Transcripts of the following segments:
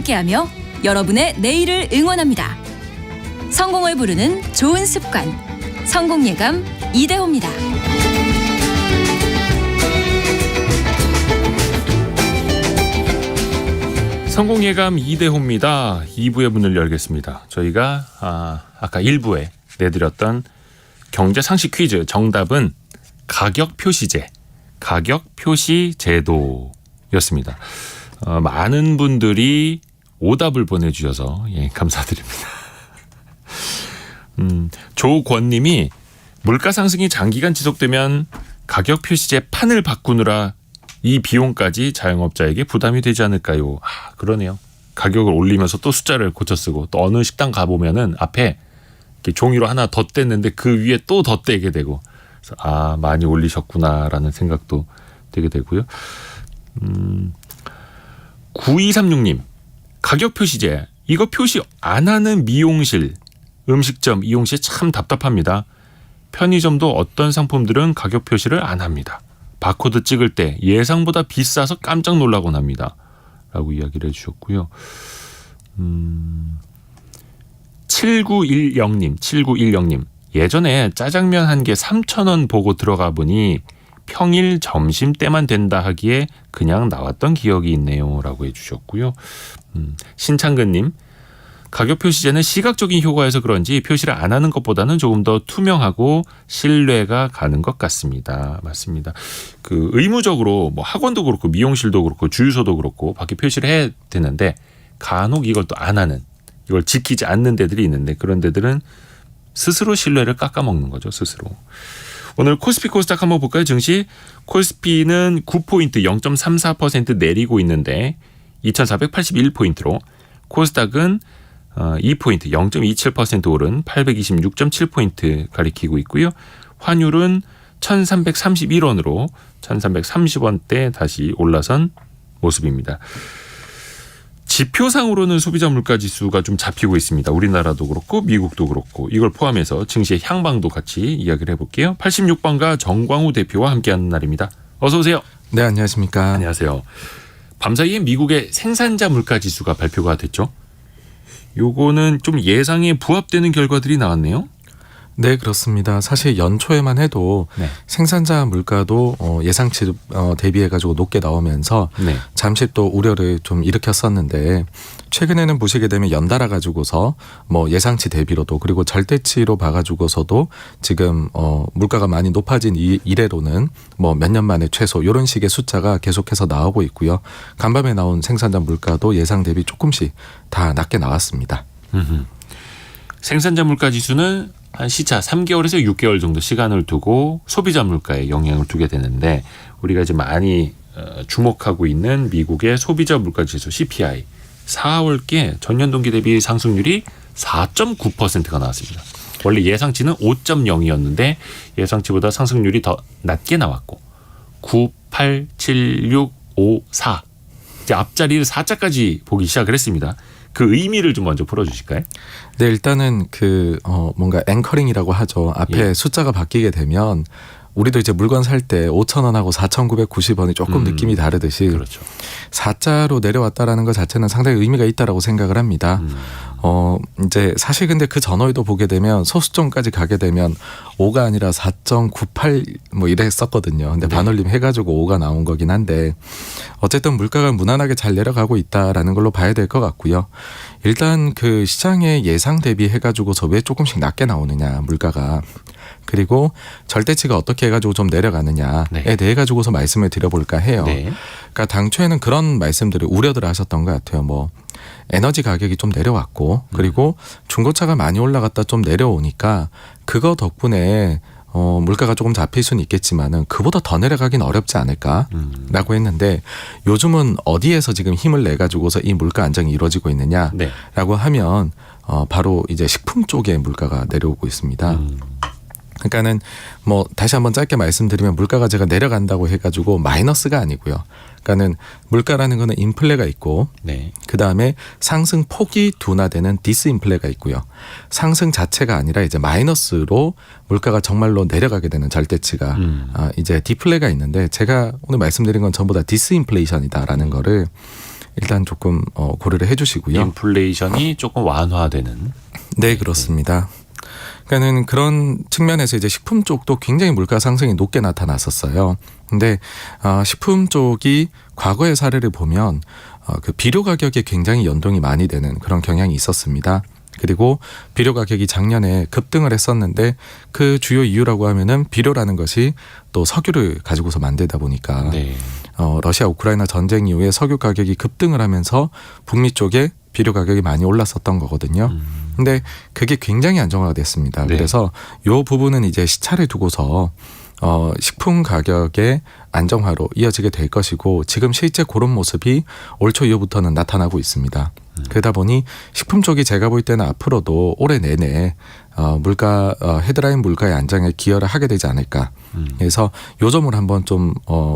함께하며 여러분의 내일을 응원합니다. 성공을 부르는 좋은 습관, 성공예감 이대호입니다. 성공예감 이대호입니다. 2부의 문을 열겠습니다. 저희가 아까 1부에 내드렸던 경제상식 퀴즈 정답은 가격표시제, 가격표시제도였습니다. 많은 분들이 오답을 보내주셔서 감사드립니다. 조권님이 물가 상승이 장기간 지속되면 가격표시제 판을 바꾸느라 이 비용까지 자영업자에게 부담이 되지 않을까요? 그러네요. 가격을 올리면서 또 숫자를 고쳐 쓰고 또 어느 식당 가보면은 앞에 이렇게 종이로 하나 덧댔는데 그 위에 또 덧대게 되고 그래서 많이 올리셨구나라는 생각도 되게 되고요. 9236님 가격 표시제 이거 표시 안 하는 미용실, 음식점 이용 시 참 답답합니다. 편의점도 어떤 상품들은 가격 표시를 안 합니다. 바코드 찍을 때 예상보다 비싸서 깜짝 놀라곤 합니다. 라고 이야기를 해주셨고요. 7910님 예전에 짜장면 한 개 3,000원 보고 들어가 보니 평일 점심때만 된다 하기에 그냥 나왔던 기억이 있네요. 라고 해주셨고요. 신창근님 가격 표시제는 시각적인 효과에서 그런지 표시를 안 하는 것보다는 조금 더 투명하고 신뢰가 가는 것 같습니다. 맞습니다. 그 의무적으로 뭐 학원도 그렇고 미용실도 그렇고 주유소도 그렇고 밖에 표시를 해야 되는데 간혹 이걸 또 안 하는, 이걸 지키지 않는 데들이 있는데 그런 데들은 스스로 신뢰를 깎아먹는 거죠. 스스로. 오늘 코스피 코스닥 한번 볼까요? 증시 코스피는 9포인트 0.34% 내리고 있는데 2481포인트로 코스닥은 2포인트 0.27% 오른 826.7포인트 가리키고 있고요. 환율은 1331원으로 1330원대 다시 올라선 모습입니다. 지표상으로는 소비자 물가지수가 좀 잡히고 있습니다. 우리나라도 그렇고 미국도 그렇고 이걸 포함해서 증시의 향방도 같이 이야기를 해볼게요. 86번가 정광우 대표와 함께하는 날입니다. 어서 오세요. 네, 안녕하십니까. 안녕하세요. 밤사이에 미국의 생산자 물가지수가 발표가 됐죠. 요거는 좀 예상에 부합되는 결과들이 나왔네요. 네, 그렇습니다. 사실 연초에만 해도 생산자 물가도 예상치 대비해가지고 높게 나오면서 잠시 또 우려를 좀 일으켰었는데 최근에는 보시게 되면 연달아 가지고서 뭐 예상치 대비로도 그리고 절대치로 봐가지고서도 지금 물가가 많이 높아진 이래로는 뭐 몇 년 만에 최소 이런 식의 숫자가 계속해서 나오고 있고요. 간밤에 나온 생산자 물가도 예상 대비 조금씩 다 낮게 나왔습니다. 생산자 물가 지수는 한 시차 3개월에서 6개월 정도 시간을 두고 소비자 물가에 영향을 두게 되는데 우리가 이제 많이 주목하고 있는 미국의 소비자 물가 지수 CPI 4월께 전년 동기 대비 상승률이 4.9%가 나왔습니다. 원래 예상치는 5.0이었는데 예상치보다 상승률이 더 낮게 나왔고 9, 8, 7, 6, 5, 4 이제 앞자리를 4자까지 보기 시작을 했습니다. 그 의미를 좀 먼저 풀어주실까요? 네, 일단은 뭔가 앵커링이라고 하죠. 앞에 숫자가 바뀌게 되면 우리도 이제 물건 살 때 5,000원하고 4,990원이 조금 느낌이 다르듯이 그렇죠. 4자로 내려왔다라는 것 자체는 상당히 의미가 있다라고 생각을 합니다. 이제 사실 근데 그 전월도 보게 되면 소수점까지 가게 되면 5가 아니라 4.98 뭐 이랬었거든요. 근데 반올림 해가지고 5가 나온 거긴 한데 어쨌든 물가가 무난하게 잘 내려가고 있다라는 걸로 봐야 될 것 같고요. 일단 그 시장의 예상 대비해가지고서 왜 조금씩 낮게 나오느냐 물가가. 그리고 절대치가 어떻게 해가지고 좀 내려가느냐에 대해 가지고서 말씀을 드려볼까 해요. 그러니까 당초에는 그런 말씀들을 우려들 하셨던 것 같아요. 뭐 에너지 가격이 좀 내려왔고 그리고 중고차가 많이 올라갔다 좀 내려오니까 그거 덕분에 물가가 조금 잡힐 수는 있겠지만은 그보다 더 내려가긴 어렵지 않을까라고 했는데 요즘은 어디에서 지금 힘을 내 가지고서 이 물가 안정이 이루어지고 있느냐라고 하면 바로 이제 식품 쪽에 물가가 내려오고 있습니다. 그러니까는 뭐 다시 한번 짧게 말씀드리면 물가가 제가 내려간다고 해가지고 마이너스가 아니고요. 그러니까는 물가라는 거는 인플레가 있고 그 다음에 상승 폭이 둔화되는 디스인플레가 있고요. 상승 자체가 아니라 이제 마이너스로 물가가 정말로 내려가게 되는 절대치가 이제 디플레가 있는데 제가 오늘 말씀드린 건 전부 다 디스인플레이션이다라는 거를 일단 조금 고려를 해주시고요. 인플레이션이 조금 완화되는. 네, 그렇습니다. 그러니까는 그런 측면에서 이제 식품 쪽도 굉장히 물가 상승이 높게 나타났었어요. 근데 식품 쪽이 과거의 사례를 보면 그 비료 가격에 굉장히 연동이 많이 되는 그런 경향이 있었습니다. 그리고 비료 가격이 작년에 급등을 했었는데 그 주요 이유라고 하면은 비료라는 것이 또 석유를 가지고서 만들다 보니까 네. 러시아 우크라이나 전쟁 이후에 석유 가격이 급등을 하면서 북미 쪽에 비료 가격이 많이 올랐었던 거거든요. 근데 그게 굉장히 안정화가 됐습니다. 네. 그래서 이 부분은 이제 시차를 두고서 식품 가격의 안정화로 이어지게 될 것이고 지금 실제 그런 모습이 올 초 이후부터는 나타나고 있습니다. 그러다 보니 식품 쪽이 제가 볼 때는 앞으로도 올해 내내 물가 헤드라인 물가의 안정에 기여를 하게 되지 않을까. 그래서 요 점을 한번 좀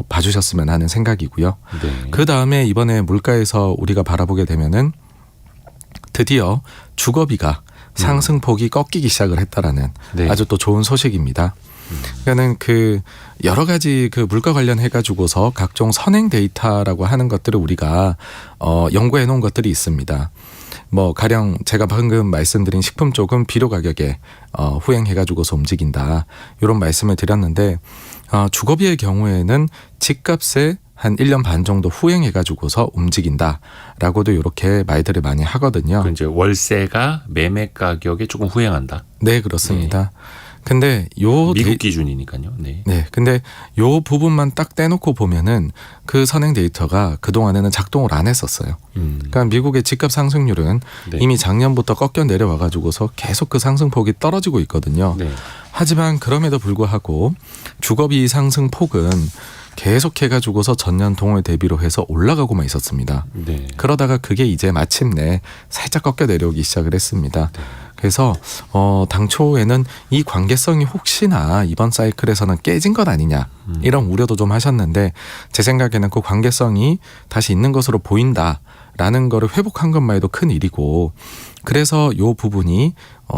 봐주셨으면 하는 생각이고요. 네. 그 다음에 이번에 물가에서 우리가 바라보게 되면은 드디어 주거비가 상승폭이 꺾이기 시작을 했다라는 네. 아주 또 좋은 소식입니다. 그러니까는 그 여러 가지 그 물가 관련해 가지고서 각종 선행 데이터라고 하는 것들을 우리가 연구해 놓은 것들이 있습니다. 뭐 가령 제가 방금 말씀드린 식품 쪽은 비료 가격에 후행해 가지고서 움직인다. 이런 말씀을 드렸는데 주거비의 경우에는 집값에 한 1년 반 정도 후행해 가지고서 움직인다라고도 이렇게 말들을 많이 하거든요. 그 이제 월세가 매매 가격에 조금 후행한다. 네, 그렇습니다. 근데 미국 기준이니까요. 네. 네, 근데 요 부분만 딱 떼놓고 보면은 그 선행 데이터가 그 동안에는 작동을 안 했었어요. 그러니까 미국의 집값 상승률은 네. 이미 작년부터 꺾여 내려와가지고서 계속 그 상승폭이 떨어지고 있거든요. 네. 하지만 그럼에도 불구하고 주거비 상승폭은 계속해가지고서 전년 동월 대비로 해서 올라가고만 있었습니다. 네. 그러다가 그게 이제 마침내 살짝 꺾여 내려오기 시작을 했습니다. 그래서 당초에는 이 관계성이 혹시나 이번 사이클에서는 깨진 것 아니냐 이런 우려도 좀 하셨는데 제 생각에는 그 관계성이 다시 있는 것으로 보인다라는 거를 회복한 것만 해도 큰 일이고 그래서 이 부분이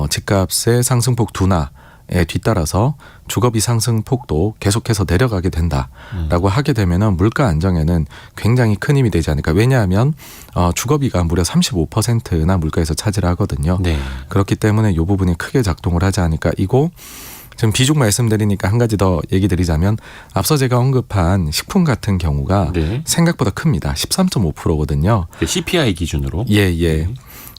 집값의 상승폭 둔화에 뒤따라서 주거비 상승폭도 계속해서 내려가게 된다라고 하게 되면은 물가 안정에는 굉장히 큰 힘이 되지 않을까. 왜냐하면 주거비가 무려 35%나 물가에서 차지를 하거든요. 네. 그렇기 때문에 이 부분이 크게 작동을 하지 않을까. 이거 지금 비중 말씀드리니까 한 가지 더 얘기 드리자면 앞서 제가 언급한 식품 같은 경우가 네. 생각보다 큽니다. 13.5%거든요. CPI 기준으로. 예.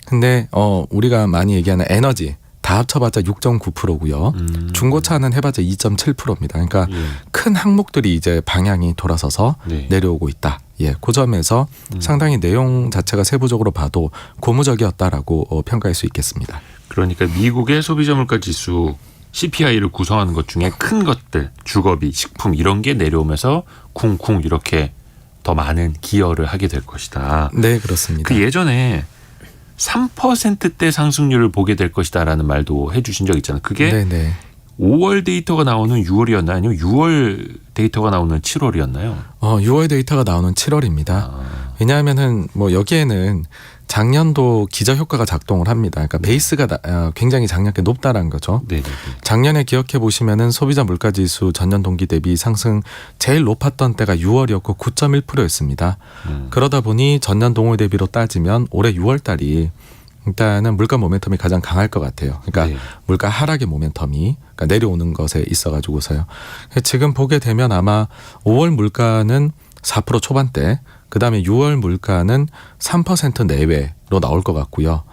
근데 우리가 많이 얘기하는 에너지 다 합쳐봤자 6.9%고요. 중고차는 해봤자 2.7%입니다. 그러니까 예. 큰 항목들이 이제 방향이 돌아서서 네. 내려오고 있다. 예, 그 점에서 상당히 내용 자체가 세부적으로 봐도 고무적이었다라고 평가할 수 있겠습니다. 그러니까 미국의 소비자 물가 지수 CPI를 구성하는 것 중에 큰 것들, 주거비, 식품 이런 게 내려오면서 쿵쿵 이렇게 더 많은 기여를 하게 될 것이다. 네, 그렇습니다. 그 예전에 3%대 상승률을 보게 될 것이다라는 말도 해주신 적 있잖아요. 그게 네네. 5월 데이터가 나오는 6월이었나요? 아니면 6월 데이터가 나오는 7월이었나요? 6월 데이터가 나오는 7월입니다. 왜냐하면은 뭐 여기에는 작년도 기저 효과가 작동을 합니다. 그러니까 베이스가 굉장히 작년에 높다라는 거죠. 네. 작년에 기억해 보시면은 소비자 물가 지수 전년 동기 대비 상승 제일 높았던 때가 6월이었고 9.1%였습니다. 그러다 보니 전년 동월 대비로 따지면 올해 6월 달이 일단은 물가 모멘텀이 가장 강할 것 같아요. 그러니까 네. 물가 하락의 모멘텀이 그러니까 내려오는 것에 있어가지고서요. 지금 보게 되면 아마 5월 물가는 4% 초반대, 그 다음에 6월 물가는 3% 내외로 나올 것 같고요.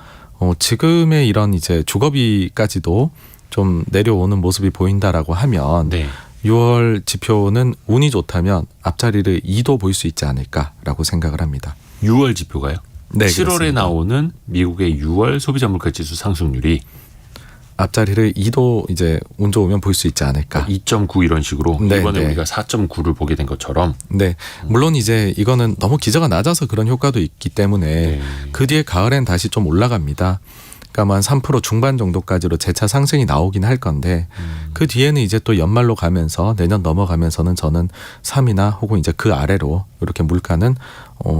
지금의 이런 이제 주거비까지도 좀 내려오는 모습이 보인다라고 하면 네. 6월 지표는 운이 좋다면 앞자리를 2도 볼 수 있지 않을까라고 생각을 합니다. 6월 지표가요? 네, 7월에 그렇습니다. 나오는 미국의 6월 소비자 물가 지수 상승률이 앞자리를 2도 이제 운 좋으면 볼 수 있지 않을까. 2.9 이런 식으로 네, 이번에 네. 우리가 4.9를 보게 된 것처럼. 네, 물론 이제 이거는 너무 기저가 낮아서 그런 효과도 있기 때문에 네. 그 뒤에 가을엔 다시 좀 올라갑니다. 그러니까 한 3% 중반 정도까지로 재차 상승이 나오긴 할 건데 그 뒤에는 이제 또 연말로 가면서 내년 넘어가면서는 저는 3이나 혹은 이제 그 아래로 이렇게 물가는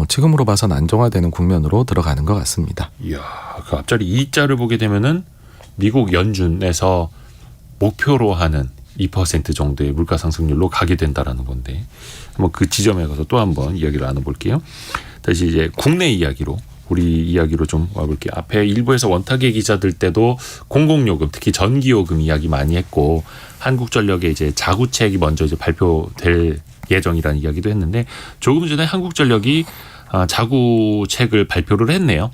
지금으로 봐서는 안정화되는 국면으로 들어가는 것 같습니다. 이야, 그 앞자리 2자를 보게 되면은 미국 연준에서 목표로 하는 2% 정도의 물가 상승률로 가게 된다라는 건데 한번 그 지점에 가서 또 한번 이야기를 나눠볼게요. 다시 이제 국내 이야기로 우리 이야기로 좀 와볼게요. 앞에 일부에서 원탁의 기자들 때도 공공요금, 특히 전기요금 이야기 많이 했고 한국전력의 이제 자구책이 먼저 이제 발표될 예정이라는 이야기도 했는데 조금 전에 한국전력이 자구책을 발표를 했네요.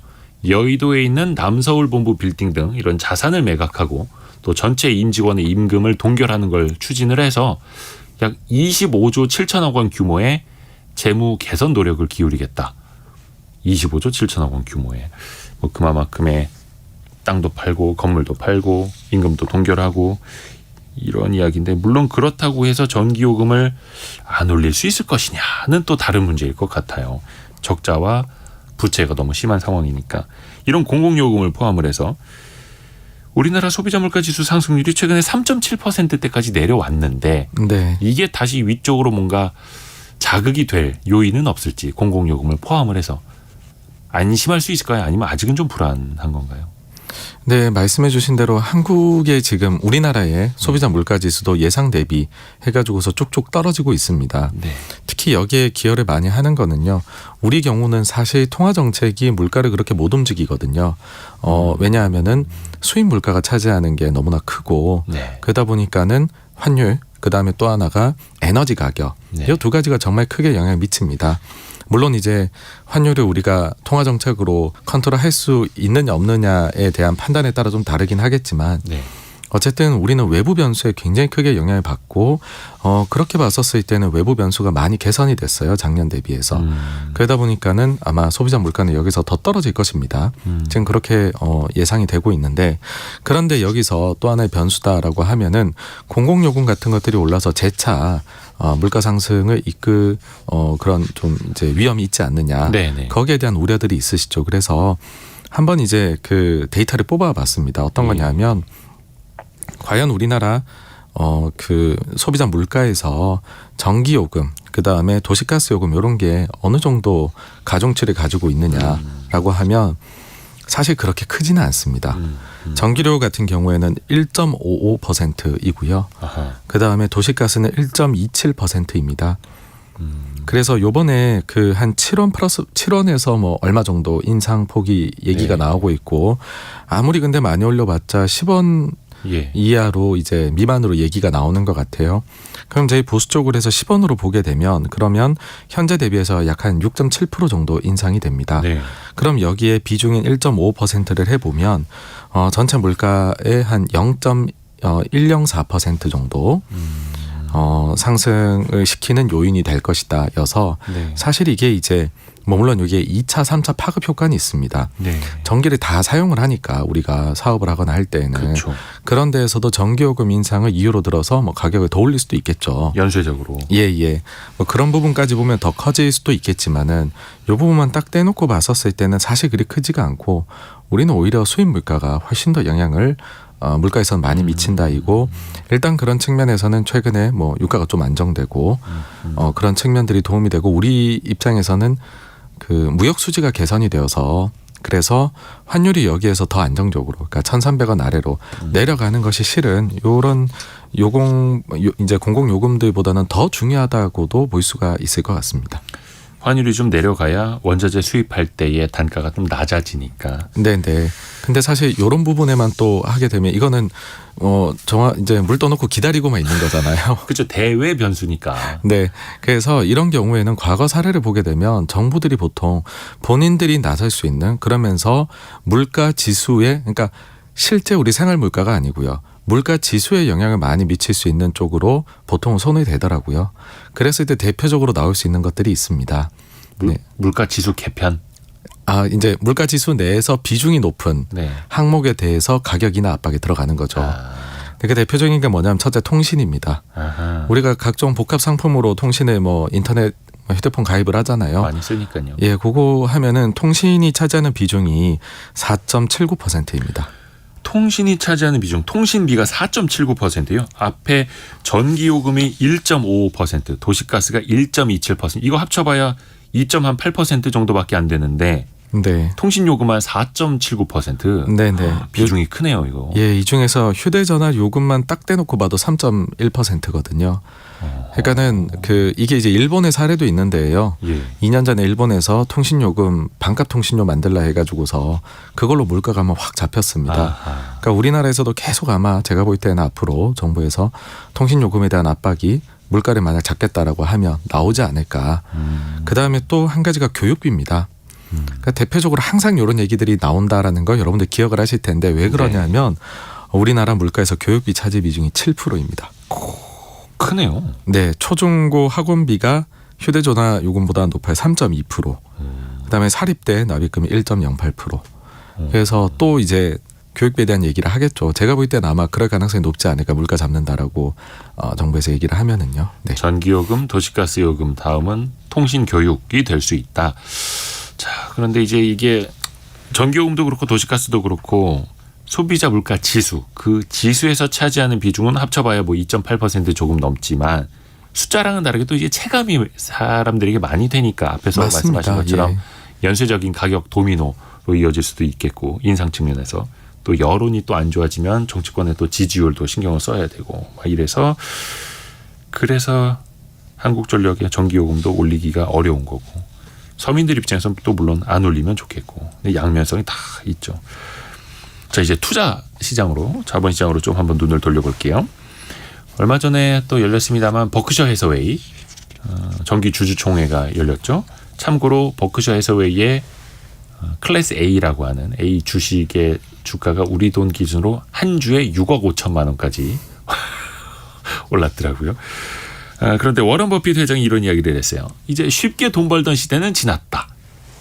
여의도에 있는 남서울본부 빌딩 등 이런 자산을 매각하고 또 전체 임직원의 임금을 동결하는 걸 추진을 해서 약 25조 7천억 원 규모의 재무 개선 노력을 기울이겠다. 25조 7천억 원 규모의 뭐 그만큼의 땅도 팔고 건물도 팔고 임금도 동결하고 이런 이야기인데 물론 그렇다고 해서 전기요금을 안 올릴 수 있을 것이냐는 또 다른 문제일 것 같아요. 적자와 부채가 너무 심한 상황이니까 이런 공공요금을 포함을 해서 우리나라 소비자 물가 지수 상승률이 최근에 3.7%대까지 내려왔는데 네. 이게 다시 위쪽으로 뭔가 자극이 될 요인은 없을지 공공요금을 포함을 해서 안심할 수 있을까요? 아니면 아직은 좀 불안한 건가요? 네, 말씀해 주신 대로 한국의 지금 우리나라의 소비자 물가 지수도 예상 대비 해가지고서 쭉쭉 떨어지고 있습니다. 네. 특히 여기에 기여를 많이 하는 거는요. 우리 경우는 사실 통화 정책이 물가를 그렇게 못 움직이거든요. 왜냐하면은 수입 물가가 차지하는 게 너무나 크고 네. 그러다 보니까는 환율, 그 다음에 또 하나가 에너지 가격 네. 이 두 가지가 정말 크게 영향을 미칩니다. 물론 이제 환율을 우리가 통화 정책으로 컨트롤할 수 있느냐 없느냐에 대한 판단에 따라 좀 다르긴 하겠지만 네. 어쨌든 우리는 외부 변수에 굉장히 크게 영향을 받고 그렇게 봤었을 때는 외부 변수가 많이 개선이 됐어요. 작년 대비해서. 그러다 보니까는 아마 소비자 물가는 여기서 더 떨어질 것입니다. 지금 그렇게 예상이 되고 있는데 그런데 여기서 또 하나의 변수다라고 하면은 공공요금 같은 것들이 올라서 재차 물가 상승을 그런 좀 이제 위험이 있지 않느냐. 네네. 거기에 대한 우려들이 있으시죠. 그래서 한번 이제 그 데이터를 뽑아봤습니다. 어떤 거냐면 과연 우리나라 그 소비자 물가에서 전기요금, 그 다음에 도시가스 요금 이런 게 어느 정도 가중치를 가지고 있느냐라고 하면 사실 그렇게 크지는 않습니다. 전기료 같은 경우에는 1.55%이고요. 그 다음에 도시가스는 1.27%입니다. 그래서 요번에 그 한 7원 플러스 7원에서 뭐 얼마 정도 인상 폭이 얘기가 네. 나오고 있고 아무리 근데 많이 올려봤자 10원 예. 이하로 이제 미만으로 얘기가 나오는 것 같아요. 그럼 저희 보수 쪽으로 해서 10원으로 보게 되면 그러면 현재 대비해서 약 한 6.7% 정도 인상이 됩니다. 네. 그럼 여기에 비중인 1.5%를 해보면 전체 물가의 한 0.104% 정도 상승을 시키는 요인이 될 것이다 여서 네. 사실 이게 이제 물론 여기에 2차, 3차 파급 효과는 있습니다. 네. 전기를 다 사용을 하니까 우리가 사업을 하거나 할 때는 그렇죠. 그런 데에서도 전기요금 인상을 이유로 들어서 뭐 가격을 더 올릴 수도 있겠죠. 연쇄적으로. 예. 뭐 그런 부분까지 보면 더 커질 수도 있겠지만은 이 부분만 딱 떼놓고 봤었을 때는 사실 그리 크지가 않고 우리는 오히려 수입 물가가 훨씬 더 영향을 물가에서는 많이 미친다이고 일단 그런 측면에서는 최근에 뭐 유가가 좀 안정되고 그런 측면들이 도움이 되고 우리 입장에서는 그 무역 수지가 개선이 되어서 그래서 환율이 여기에서 더 안정적으로 그러니까 1,300원 아래로 내려가는 것이 실은 요런 이제 공공요금들보다는 더 중요하다고도 볼 수가 있을 것 같습니다. 환율이 좀 내려가야 원자재 수입할 때의 단가가 좀 낮아지니까. 네네. 근데 사실 이런 부분에만 또 하게 되면 이거는 이제 물 떠놓고 기다리고만 있는 거잖아요. 그렇죠. 대외 변수니까. 네. 그래서 이런 경우에는 과거 사례를 보게 되면 정부들이 보통 본인들이 나설 수 있는 그러면서 물가 지수에 그러니까 실제 우리 생활 물가가 아니고요. 물가 지수에 영향을 많이 미칠 수 있는 쪽으로 보통 손을 대더라고요. 그랬을 때 대표적으로 나올 수 있는 것들이 있습니다. 네. 물가 지수 개편. 이제 물가 지수 내에서 비중이 높은 네. 항목에 대해서 가격이나 압박이 들어가는 거죠. 그 대표적인 게 뭐냐면 첫째 통신입니다. 아하. 우리가 각종 복합 상품으로 통신에 뭐 인터넷, 휴대폰 가입을 하잖아요. 많이 쓰니까요. 예, 그거 하면은 통신이 차지하는 비중이 4.79%입니다. 통신이 차지하는 비중, 통신비가 4.79%요. 앞에 전기요금이 1.55%, 도시가스가 1.27%. 이거 합쳐봐야 2.8% 정도밖에 안 되는데 네. 통신 요금만 4.79%. 네네. 비중이 크네요, 이거. 예, 이 중에서 휴대전화 요금만 딱 떼놓고 봐도 3.1%거든요. 그러니까는 이게 이제 일본의 사례도 있는데요. 예. 2년 전에 일본에서 통신요금 반값 통신료 만들라 해가지고서 그걸로 물가가 한번 확 잡혔습니다. 아하. 그러니까 우리나라에서도 계속 아마 제가 볼 때는 앞으로 정부에서 통신요금에 대한 압박이 물가를 만약 잡겠다라고 하면 나오지 않을까. 그 다음에 또 한 가지가 교육비입니다. 그러니까 대표적으로 항상 이런 얘기들이 나온다라는 거 여러분들 기억을 하실 텐데 왜 그러냐면 우리나라 물가에서 교육비 차지 비중이 7%입니다. 크네요. 네, 초중고 학원비가 휴대전화 요금보다 높아요. 3.2%. 그다음에 사립대 납입금이 1.08%. 그래서 또 이제 교육비에 대한 얘기를 하겠죠. 제가 볼 때는 아마 그럴 가능성이 높지 않을까 물가 잡는다라고 정부에서 얘기를 하면은요. 네. 전기요금, 도시가스요금 다음은 통신교육이 될 수 있다. 자, 그런데 이제 이게 전기요금도 그렇고 도시가스도 그렇고 소비자 물가 지수, 그 지수에서 차지하는 비중은 합쳐봐야 뭐 2.8% 조금 넘지만 숫자랑은 다르게 또 이제 체감이 사람들에게 많이 되니까 앞에서 맞습니다. 말씀하신 것처럼 예. 연쇄적인 가격 도미노로 이어질 수도 있겠고 인상 측면에서 또 여론이 또 안 좋아지면 정치권의 또 지지율도 신경을 써야 되고 막 이래서 그래서 한국전력의 전기요금도 올리기가 어려운 거고 서민들 입장에서는 또 물론 안 올리면 좋겠고 양면성이 다 있죠. 자, 이제 투자 시장으로 자본 시장으로 좀 한번 눈을 돌려볼게요. 얼마 전에 또 열렸습니다만 버크셔 해서웨이 정기 주주총회가 열렸죠. 참고로 버크셔 해서웨이의 클래스 A라고 하는 A 주식의 주가가 우리 돈 기준으로 한 주에 6억 5천만 원까지 올랐더라고요. 그런데 워런 버핏 회장이 이런 이야기를 했어요. 이제 쉽게 돈 벌던 시대는 지났다.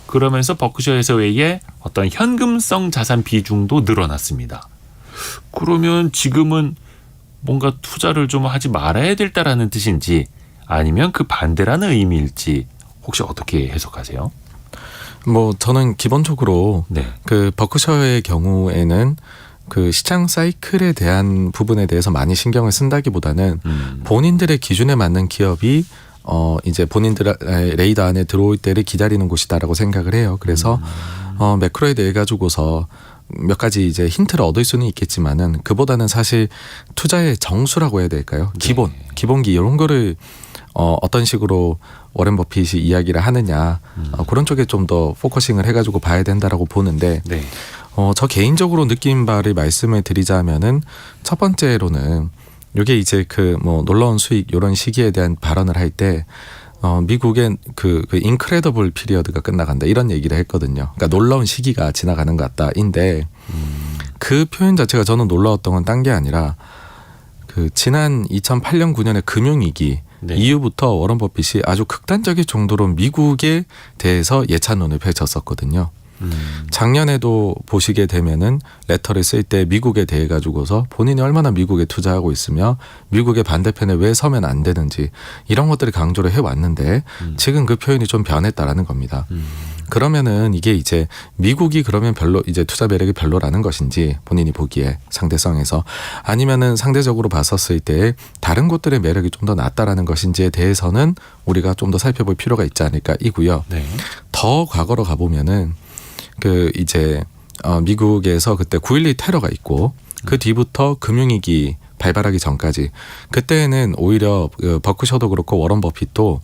그러면서 버크셔 해서웨이의 어떤 현금성 자산 비중도 늘어났습니다. 그러면 지금은 뭔가 투자를 좀 하지 말아야 될다라는 뜻인지 아니면 그 반대라는 의미일지 혹시 어떻게 해석하세요? 뭐 저는 기본적으로 네. 그 버크셔의 경우에는 그 시장 사이클에 대한 부분에 대해서 많이 신경을 쓴다기보다는 본인들의 기준에 맞는 기업이 이제 본인들의 레이더 안에 들어올 때를 기다리는 곳이다라고 생각을 해요. 그래서 매크로에 대해 가지고서 몇 가지 이제 힌트를 얻을 수는 있겠지만은 그보다는 사실 투자의 정수라고 해야 될까요? 네. 기본기 이런 거를 어떤 식으로 워렌 버핏이 이야기를 하느냐 그런 쪽에 좀 더 포커싱을 해가지고 봐야 된다라고 보는데 네. 저 개인적으로 느낀 바를 말씀을 드리자면은 첫 번째로는 이게 이제 그 뭐 놀라운 수익 이런 시기에 대한 발언을 할 때 미국의 그 인크레더블 피리어드가 끝나간다 이런 얘기를 했거든요. 그러니까 놀라운 시기가 지나가는 것 같다인데 그 표현 자체가 저는 놀라웠던 건 딴 게 아니라 그 지난 2008년 9년의 금융위기 네. 이후부터 워런 버핏이 아주 극단적일 정도로 미국에 대해서 예찬론을 펼쳤었거든요. 작년에도 보시게 되면은 레터를 쓸 때 미국에 대해 가지고서 본인이 얼마나 미국에 투자하고 있으며 미국의 반대편에 왜 서면 안 되는지 이런 것들을 강조를 해왔는데 지금 그 표현이 좀 변했다라는 겁니다. 그러면은 이게 이제 미국이 그러면 별로 이제 투자 매력이 별로라는 것인지 본인이 보기에 상대성에서 아니면은 상대적으로 봤었을 때 다른 곳들의 매력이 좀 더 낫다라는 것인지에 대해서는 우리가 좀 더 살펴볼 필요가 있지 않을까 이고요. 네. 더 과거로 가보면은 그 이제 미국에서 그때 9.12 테러가 있고 그 뒤부터 금융위기 발발하기 전까지 그때는 오히려 버크셔도 그렇고 워런 버핏도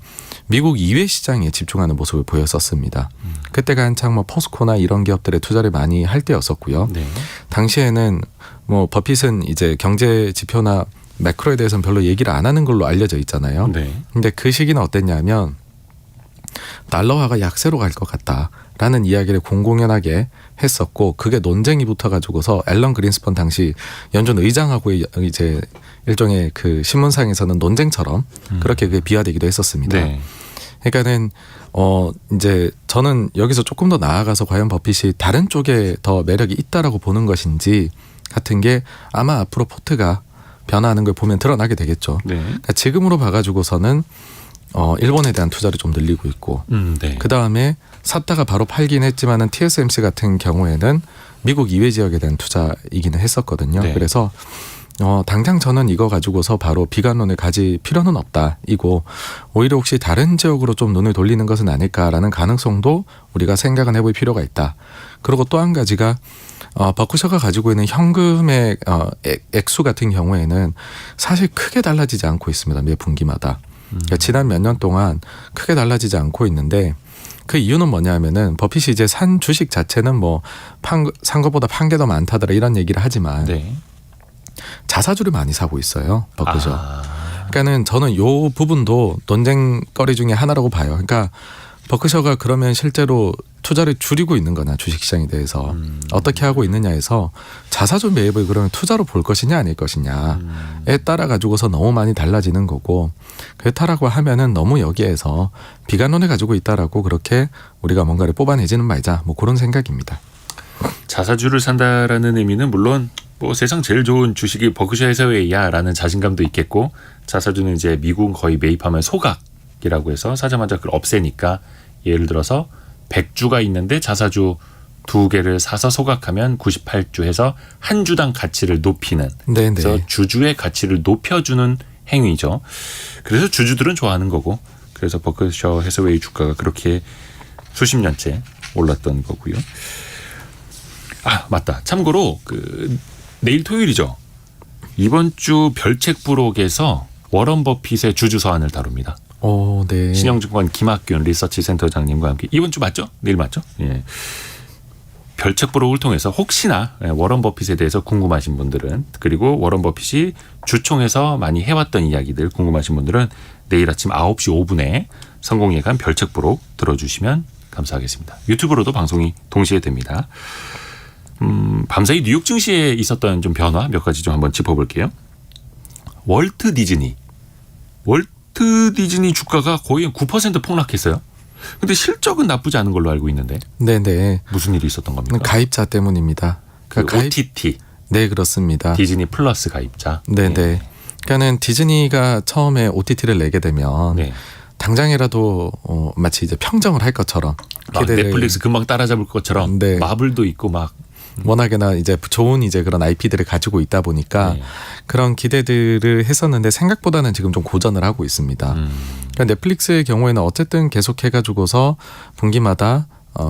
미국 이외 시장에 집중하는 모습을 보였었습니다. 그때가 한창 뭐 포스코나 이런 기업들의 투자를 많이 할 때였었고요. 네. 당시에는 뭐 버핏은 이제 경제 지표나 매크로에 대해서는 별로 얘기를 안 하는 걸로 알려져 있잖아요. 네. 근데 그 시기는 어땠냐면 달러화가 약세로 갈 것 같다라는 이야기를 공공연하게 했었고 그게 논쟁이 붙어가지고서 앨런 그린스펀 당시 연준 의장하고의 이제 일종의 그 신문상에서는 논쟁처럼 그렇게 그게 비화되기도 했었습니다. 네. 그러니까는 이제 저는 여기서 조금 더 나아가서 과연 버핏이 다른 쪽에 더 매력이 있다라고 보는 것인지 같은 게 아마 앞으로 포트가 변화하는 걸 보면 드러나게 되겠죠. 네. 그러니까 지금으로 봐가지고서는 일본에 대한 투자를 좀 늘리고 있고 네. 그 다음에 샀다가 바로 팔긴 했지만은 TSMC 같은 경우에는 미국 이외 지역에 대한 투자이기는 했었거든요. 네. 그래서 당장 저는 이거 가지고서 바로 비관론을 가질 필요는 없다. 이고 오히려 혹시 다른 지역으로 좀 눈을 돌리는 것은 아닐까라는 가능성도 우리가 생각은 해볼 필요가 있다. 그리고 또 한 가지가 버크셔가 가지고 있는 현금의 액수 같은 경우에는 사실 크게 달라지지 않고 있습니다. 매 분기마다. 그러니까 지난 몇 년 동안 크게 달라지지 않고 있는데 그 이유는 뭐냐면은 버핏이 이제 산 주식 자체는 뭐 산 것보다 판 게 더 많다더라 이런 얘기를 하지만 네. 자사주를 많이 사고 있어요. 버크셔. 그러니까는 저는 요 부분도 논쟁거리 중에 하나라고 봐요. 그러니까 버크셔가 그러면 실제로 투자를 줄이고 있는 거나 주식시장에 대해서 어떻게 하고 있느냐에서 자사주 매입을 그러면 투자로 볼 것이냐 아닐 것이냐에 따라 가지고서 너무 많이 달라지는 거고 그렇다라고 하면은 너무 여기에서 비관론을 가지고 있다라고 그렇게 우리가 뭔가를 뽑아내지는 말자 뭐 그런 생각입니다. 자사주를 산다라는 의미는 물론 뭐 세상 제일 좋은 주식이 버크셔 해서웨이야라는 자신감도 있겠고 자사주는 이제 미국은 거의 매입하면 소각이라고 해서 사자마자 그걸 없애니까 예를 들어서 100주가 있는데 자사주 2개를 사서 소각하면 98주 해서 한 주당 가치를 높이는 네네. 그래서 주주의 가치를 높여주는 행위죠. 그래서 주주들은 좋아하는 거고 그래서 버크셔 해서웨이 주가가 그렇게 수십 년째 올랐던 거고요. 아 맞다. 참고로 내일 토요일이죠. 이번 주 별책 부록에서 워런 버핏의 주주 서한을 다룹니다. 네. 신영증권 김학균 리서치 센터장님과 함께 이번 주 맞죠? 내일 맞죠? 예. 별책 부록을 통해서 혹시나 워런 버핏에 대해서 궁금하신 분들은 그리고 워런 버핏이 주총에서 많이 해왔던 이야기들 궁금하신 분들은 내일 아침 9시 5분에 성공예감 별책 부록 들어주시면 감사하겠습니다. 유튜브로도 방송이 동시에 됩니다. 밤사이 뉴욕 증시에 있었던 좀 변화 몇 가지 좀 한번 짚어볼게요. 월트 디즈니 주가가 거의 9% 폭락했어요. 근데 실적은 나쁘지 않은 걸로 알고 있는데. 네네. 무슨 일이 있었던 겁니까? 가입자 때문입니다. OTT. 네 그렇습니다. 디즈니 플러스 가입자. 네네. 네. 그러니까는 디즈니가 처음에 OTT를 내게 되면 네. 당장이라도 마치 이제 평정을 할 것처럼 막 넷플릭스 금방 따라잡을 것처럼 네. 마블도 있고 막 워낙에나 이제 좋은 이제 그런 IP들을 가지고 있다 보니까 네. 그런 기대들을 했었는데 생각보다는 지금 좀 고전을 하고 있습니다. 그러니까 넷플릭스의 경우에는 어쨌든 계속 해가지고서 분기마다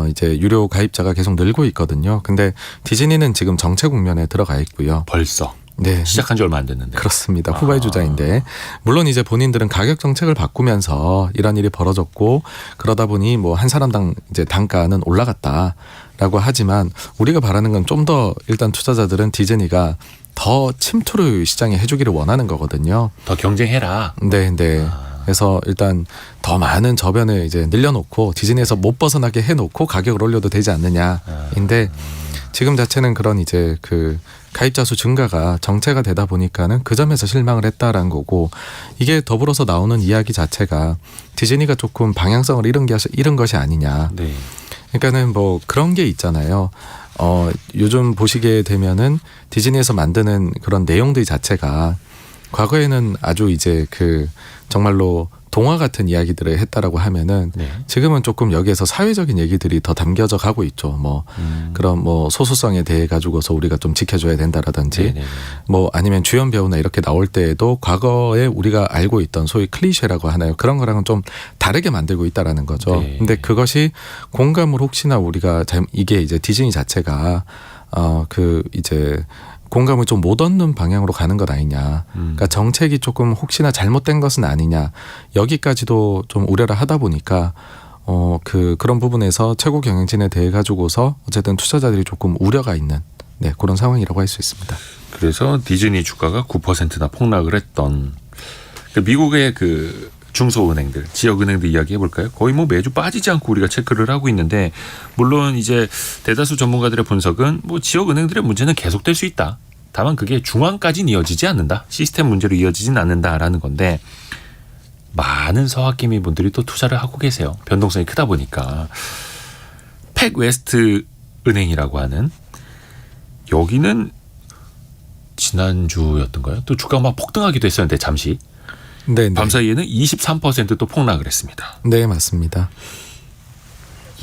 이제 유료 가입자가 계속 늘고 있거든요. 근데 디즈니는 지금 정체 국면에 들어가 있고요. 벌써 네. 시작한 지 얼마 안 됐는데. 그렇습니다. 후발 주자인데 물론 이제 본인들은 가격 정책을 바꾸면서 이런 일이 벌어졌고 그러다 보니 뭐 한 사람당 이제 단가는 올라갔다라고 하지만 우리가 바라는 건 좀 더 일단 투자자들은 디즈니가 더 침투를 시장에 해주기를 원하는 거거든요. 더 경쟁해라. 네. 그래서 일단 더 많은 저변을 이제 늘려놓고 디즈니에서 못 벗어나게 해놓고 가격을 올려도 되지 않느냐인데 지금 자체는 그런 이제 그 가입자 수 증가가 정체가 되다 보니까는 그 점에서 실망을 했다라는 거고 이게 더불어서 나오는 이야기 자체가 디즈니가 조금 방향성을 잃은 것이 아니냐. 네. 그러니까는 뭐 그런 게 있잖아요. 요즘 보시게 되면은 디즈니에서 만드는 그런 내용들 자체가 과거에는 아주 이제 그 정말로 동화 같은 이야기들을 했다라고 하면은 네. 지금은 조금 여기에서 사회적인 얘기들이 더 담겨져 가고 있죠. 뭐 그런 뭐 소수성에 대해 가지고서 우리가 좀 지켜줘야 된다라든지 네네네. 뭐 아니면 주연 배우나 이렇게 나올 때에도 과거에 우리가 알고 있던 소위 클리셰라고 하나요? 그런 거랑은 좀 다르게 만들고 있다라는 거죠. 네. 근데 근데 그것이 공감을 혹시나 우리가 이게 이제 디즈니 자체가 이제 공감을 좀 못 얻는 방향으로 가는 것 아니냐. 그러니까 정책이 조금 혹시나 잘못된 것은 아니냐. 여기까지도 좀 우려를 하다 보니까 그런 부분에서 최고 경영진에 대해 가지고서 어쨌든 투자자들이 조금 우려가 있는 그런 상황이라고 할 수 있습니다. 그래서 디즈니 주가가 9%나 폭락을 했던 미국의 그 중소은행들, 지역은행들 이야기해 볼까요? 거의 뭐 매주 빠지지 않고 우리가 체크를 하고 있는데 물론 이제 대다수 전문가들의 분석은 뭐 지역은행들의 문제는 계속될 수 있다. 다만 그게 중앙까지는 이어지지 않는다. 시스템 문제로 이어지진 않는다라는 건데 많은 서학개미 분들이 또 투자를 하고 계세요. 변동성이 크다 보니까. 팩웨스트 은행이라고 하는 여기는 지난주였던가요? 또 주가가 막 폭등하기도 했었는데 잠시. 네. 밤사이에는 23%또 폭락을 했습니다. 네, 맞습니다.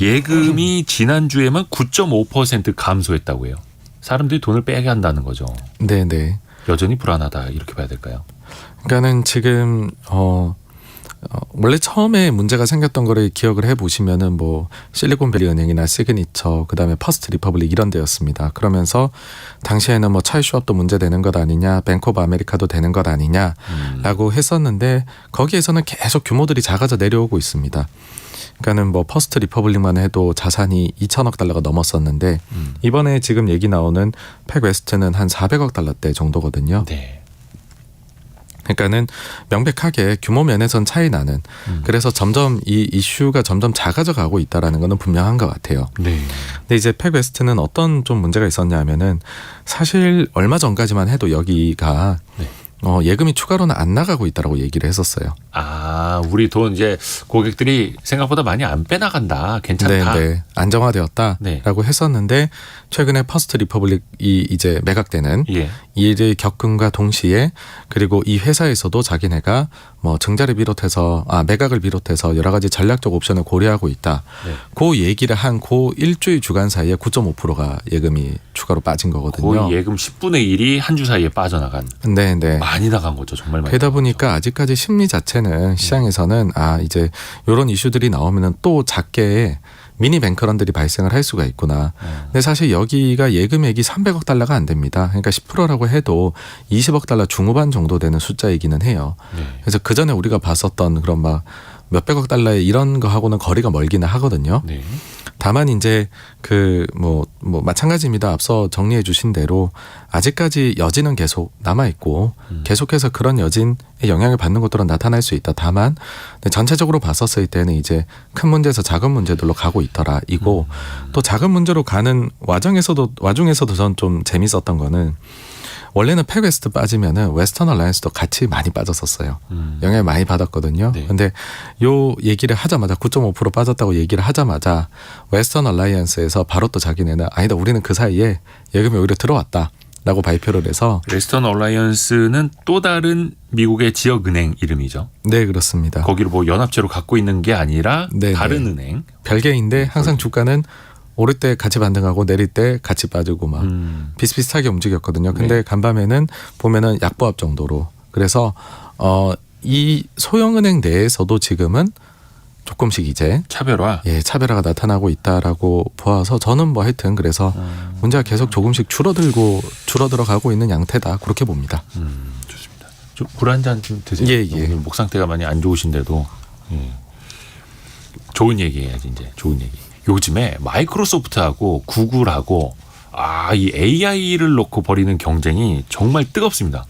예금이 지난주에만 9.5% 감소했다고 해요. 사람들이 돈을 빼게 한다는 거죠. 네. 여전히 불안하다 이렇게 봐야 될까요? 그러니까는 지금 원래 처음에 문제가 생겼던 거를 기억을 해보시면은 뭐 실리콘밸리 은행이나 시그니처 그다음에 퍼스트 리퍼블릭 이런 데였습니다. 그러면서 당시에는 뭐 차이슈업도 문제되는 것 아니냐, 뱅크 오브 아메리카도 되는 것 아니냐라고 했었는데 거기에서는 계속 규모들이 작아져 내려오고 있습니다. 그러니까는 뭐 퍼스트 리퍼블릭만 해도 자산이 2천억 달러가 넘었었는데 이번에 지금 얘기 나오는 팩웨스트는 한 400억 달러대 정도거든요. 네. 그러니까는 명백하게 규모 면에선 차이 나는 그래서 점점 이 이슈가 점점 작아져 가고 있다라는 거는 분명한 것 같아요. 네. 근데 이제 팩웨스트는 어떤 좀 문제가 있었냐면은 사실 얼마 전까지만 해도 여기가 네. 예금이 추가로는 안 나가고 있다라고 얘기를 했었어요. 아, 우리 돈 이제 고객들이 생각보다 많이 안 빼나간다. 괜찮다. 네, 안정화되었다라고 네. 했었는데 최근에 퍼스트 리퍼블릭이 이제 매각되는 예. 일을 겪음과 동시에 그리고 이 회사에서도 자기네가 뭐 증자를 비롯해서 매각을 비롯해서 여러 가지 전략적 옵션을 고려하고 있다. 네. 그 얘기를 한 그 일주일 주간 사이에 9.5%가 예금이 추가로 빠진 거거든요. 거의 예금 10분의 1이 한 주 사이에 빠져나간. 네, 네. 많이 나간 거죠. 정말 많이. 그러다 나간 보니까 아직까지 심리 자체는 시장에서는 이제 이런 이슈들이 나오면은 또 작게 미니 뱅크런들이 발생을 할 수가 있구나. 근데 사실 여기가 예금액이 300억 달러가 안 됩니다. 그러니까 10%라고 해도 20억 달러 중후반 정도 되는 숫자이기는 해요. 네. 그래서 그 전에 우리가 봤었던 그런 막 몇백억 달러의 이런 거하고는 거리가 멀기는 하거든요. 네. 다만 이제 그 뭐 마찬가지입니다. 앞서 정리해 주신 대로 아직까지 여진은 계속 남아 있고 계속해서 그런 여진의 영향을 받는 것들은 나타날 수 있다. 다만 전체적으로 봤었을 때는 이제 큰 문제에서 작은 문제들로 가고 있더라. 이고 또 작은 문제로 가는 와중에서도 전 좀 재밌었던 거는 원래는 팩웨스트 빠지면은 웨스턴 얼라이언스도 같이 많이 빠졌었어요. 영향을 많이 받았거든요. 네. 근데 요 얘기를 하자마자 9.5% 빠졌다고 얘기를 하자마자 웨스턴 얼라이언스에서 바로 또 자기네는 아니다, 우리는 그 사이에 예금이 오히려 들어왔다라고 발표를 해서 웨스턴 얼라이언스는 또 다른 미국의 지역 은행 이름이죠. 네, 그렇습니다. 거기를 뭐 연합체로 갖고 있는 게 아니라 네, 다른 네. 은행. 별개인데 항상 주가는 오를 때 같이 반등하고 내릴 때 같이 빠지고 막 비슷비슷하게 움직였거든요. 근데 네. 간밤에는 보면은 약보합 정도로. 그래서 이 소형은행 내에서도 지금은 조금씩 이제 차별화. 차별화가 나타나고 있다라고 보아서 저는 뭐 하여튼 그래서 문제가 계속 조금씩 줄어들어 가고 있는 양태다 그렇게 봅니다. 좋습니다. 좀 물 한 잔 좀 드세요. 예, 예. 오늘 목 상태가 많이 안 좋으신데도 좋은 얘기 해야지 이제. 좋은 얘기. 요즘에 마이크로소프트하고 구글하고 이 AI를 놓고 벌이는 경쟁이 정말 뜨겁습니다.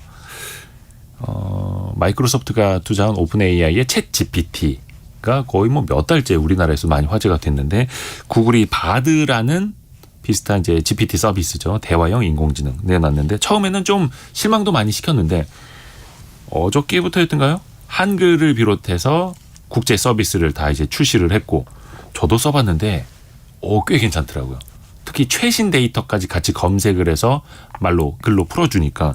마이크로소프트가 투자한 오픈 AI의 챗 GPT가 거의 뭐 몇 달째 우리나라에서 많이 화제가 됐는데 구글이 바드라는 비슷한 이제 GPT 서비스죠. 대화형 인공지능 내놨는데 처음에는 좀 실망도 많이 시켰는데 어저께부터였던가요? 한글을 비롯해서 국제 서비스를 다 이제 출시를 했고 저도 써봤는데 꽤 괜찮더라고요. 특히 최신 데이터까지 같이 검색을 해서 글로 풀어주니까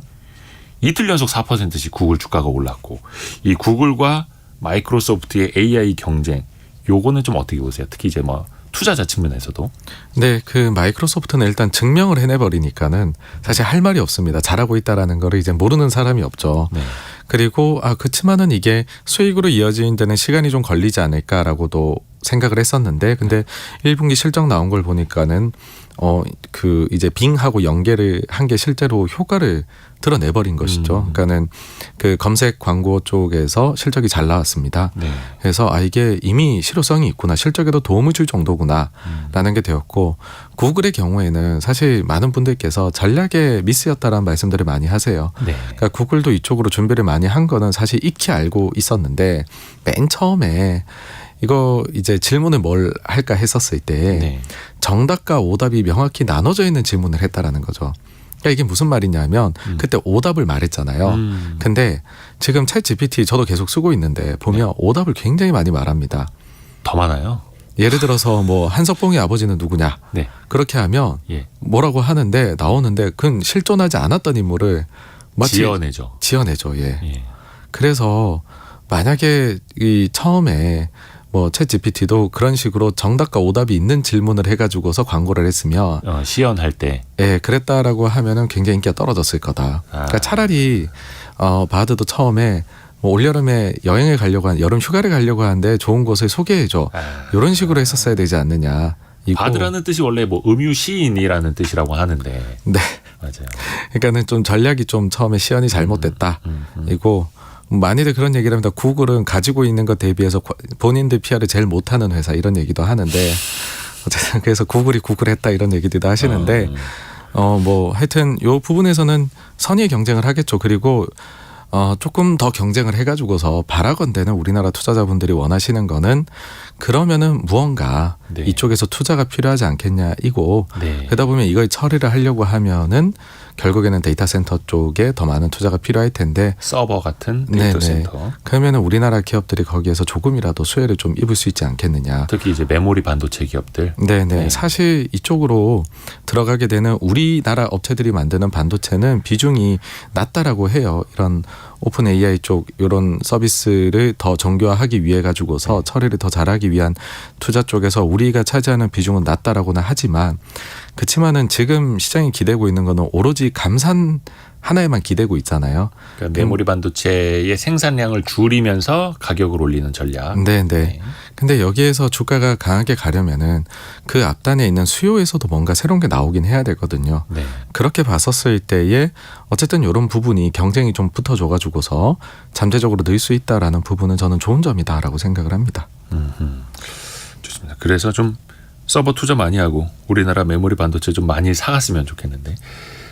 이틀 연속 4%씩 구글 주가가 올랐고 이 구글과 마이크로소프트의 AI 경쟁 요거는 좀 어떻게 보세요? 특히 이제 뭐 투자자 측면에서도. 네, 그 마이크로소프트는 일단 증명을 해내버리니까는 사실 할 말이 없습니다. 잘하고 있다라는 거를 이제 모르는 사람이 없죠. 네. 그리고 그치만은 이게 수익으로 이어지는 데는 시간이 좀 걸리지 않을까라고도 생각을 했었는데 근데 1분기 실적 나온 걸 보니까는 그 이제 빙하고 연계를 한 게 실제로 효과를 드러내버린 것이죠. 그러니까는 그 검색 광고 쪽에서 실적이 잘 나왔습니다. 네. 그래서 이게 이미 실효성이 있구나, 실적에도 도움을 줄 정도구나라는 게 되었고 구글의 경우에는 사실 많은 분들께서 전략의 미스였다라는 말씀들을 많이 하세요. 네. 그러니까 구글도 이쪽으로 준비를 많이 한 거는 사실 익히 알고 있었는데 맨 처음에 이거 이제 질문을 뭘 할까 했었을 때 네. 정답과 오답이 명확히 나눠져 있는 질문을 했다라는 거죠. 그러니까 이게 무슨 말이냐면 그때 오답을 말했잖아요. 근데 지금 챗 GPT 저도 계속 쓰고 있는데 보면 오답을 굉장히 많이 말합니다. 더 많아요. 예를 들어서 뭐 한석봉의 아버지는 누구냐 네. 그렇게 하면 예. 뭐라고 하는데 나오는데 그건 실존하지 않았던 인물을 마치 지어내죠. 지어내죠. 예. 예. 그래서 만약에 이 처음에 뭐 챗 GPT도 그런 식으로 정답과 오답이 있는 질문을 해가지고서 광고를 했으며 시연할 때. 예, 그랬다라고 하면은 굉장히 인기가 떨어졌을 거다. 그러니까 차라리 바드도 처음에 뭐 올여름에 여행을 가려고 여름 휴가를 가려고 하는데 좋은 곳을 소개해줘. 이런 식으로 했었어야 되지 않느냐. 바드라는 뜻이 원래 뭐 음유 시인이라는 뜻이라고 하는데. 네. 맞아요. 그러니까는 좀 전략이 좀 처음에 시연이 잘못됐다. 이고 많이들 그런 얘기를 합니다. 구글은 가지고 있는 것 대비해서 본인들 PR을 제일 못하는 회사 이런 얘기도 하는데 어쨌든 그래서 구글이 구글했다 이런 얘기도 하시는데 뭐 하여튼 요 부분에서는 선의의 경쟁을 하겠죠. 그리고 조금 더 경쟁을 해가지고서 바라건대는 우리나라 투자자분들이 원하시는 거는 그러면은 무언가 네. 이쪽에서 투자가 필요하지 않겠냐 이고 네. 그러다 보면 이걸 처리를 하려고 하면은 결국에는 데이터 센터 쪽에 더 많은 투자가 필요할 텐데 서버 같은 데이터 센터. 그러면은 우리나라 기업들이 거기에서 조금이라도 수혜를 좀 입을 수 있지 않겠느냐. 특히 이제 메모리 반도체 기업들. 네네. 네. 사실 이쪽으로 들어가게 되는 우리나라 업체들이 만드는 반도체는 비중이 낮다라고 해요. 이런 오픈 AI 쪽 이런 서비스를 더 정교화하기 위해 가지고서 처리를 더 잘하기 위한 투자 쪽에서 우리가 차지하는 비중은 낮다라고는 하지만 그렇지만은 지금 시장이 기대고 있는 거는 오로지 감산 하나에만 기대고 있잖아요. 그러니까 메모리 반도체의 생산량을 줄이면서 가격을 올리는 전략. 네네. 근데 여기에서 주가가 강하게 가려면은 그 앞단에 있는 수요에서도 뭔가 새로운 게 나오긴 해야 되거든요. 네. 그렇게 봤었을 때에 어쨌든 이런 부분이 경쟁이 좀 붙어줘가지고서 잠재적으로 늘 수 있다라는 부분은 저는 좋은 점이다라고 생각을 합니다. 좋습니다. 그래서 좀 서버 투자 많이 하고 우리나라 메모리 반도체 좀 많이 사갔으면 좋겠는데.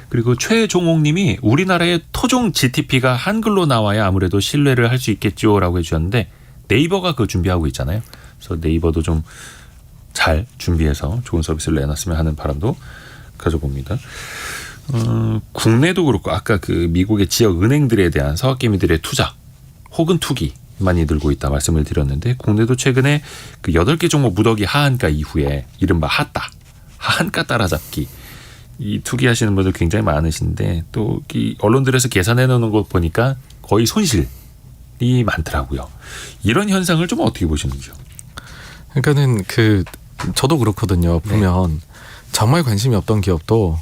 그리고 최종옥님이 우리나라의 토종 GTP가 한글로 나와야 아무래도 신뢰를 할 수 있겠죠라고 해주셨는데 네이버가 그거 준비하고 있잖아요. 그래서 네이버도 좀 잘 준비해서 좋은 서비스를 내놨으면 하는 바람도 가져봅니다. 국내도 그렇고 아까 그 미국의 지역 은행들에 대한 서학개미들의 투자 혹은 투기 많이 늘고 있다 말씀을 드렸는데 국내도 최근에 그 8개 종목 무더기 하한가 이후에 이른바 하한가 따라잡기 이 투기하시는 분들 굉장히 많으신데 또 이 언론들에서 계산해 놓는 거 보니까 거의 손실이 많더라고요. 이런 현상을 좀 어떻게 보시는지요? 그러니까는 저도 그렇거든요. 보면 정말 관심이 없던 기업도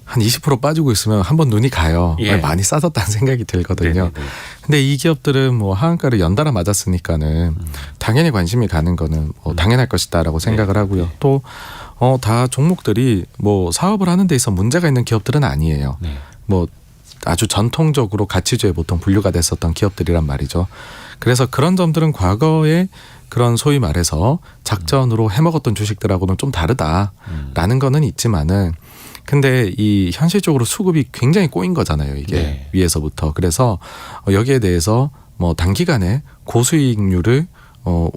한 20% 빠지고 있으면 한번 눈이 가요. 예. 많이 싸졌다는 생각이 들거든요. 네네네. 근데 이 기업들은 뭐 하한가를 연달아 맞았으니까는 당연히 관심이 가는 거는 뭐 당연할 것이다라고 생각을 하고요. 또 다 종목들이 뭐 사업을 하는 데 있어 문제가 있는 기업들은 아니에요. 네. 뭐 아주 전통적으로 가치주에 보통 분류가 됐었던 기업들이란 말이죠. 그래서 그런 점들은 과거에 그런 소위 말해서 작전으로 해먹었던 주식들하고는 좀 다르다라는 거는 있지만은 근데 이 현실적으로 수급이 굉장히 꼬인 거잖아요. 이게 네. 위에서부터. 그래서 여기에 대해서 뭐 단기간에 고수익률을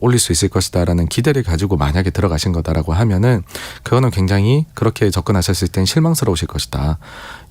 올릴 수 있을 것이다라는 기대를 가지고 만약에 들어가신 거다라고 하면은 그거는 굉장히 그렇게 접근하셨을 땐 실망스러우실 것이다.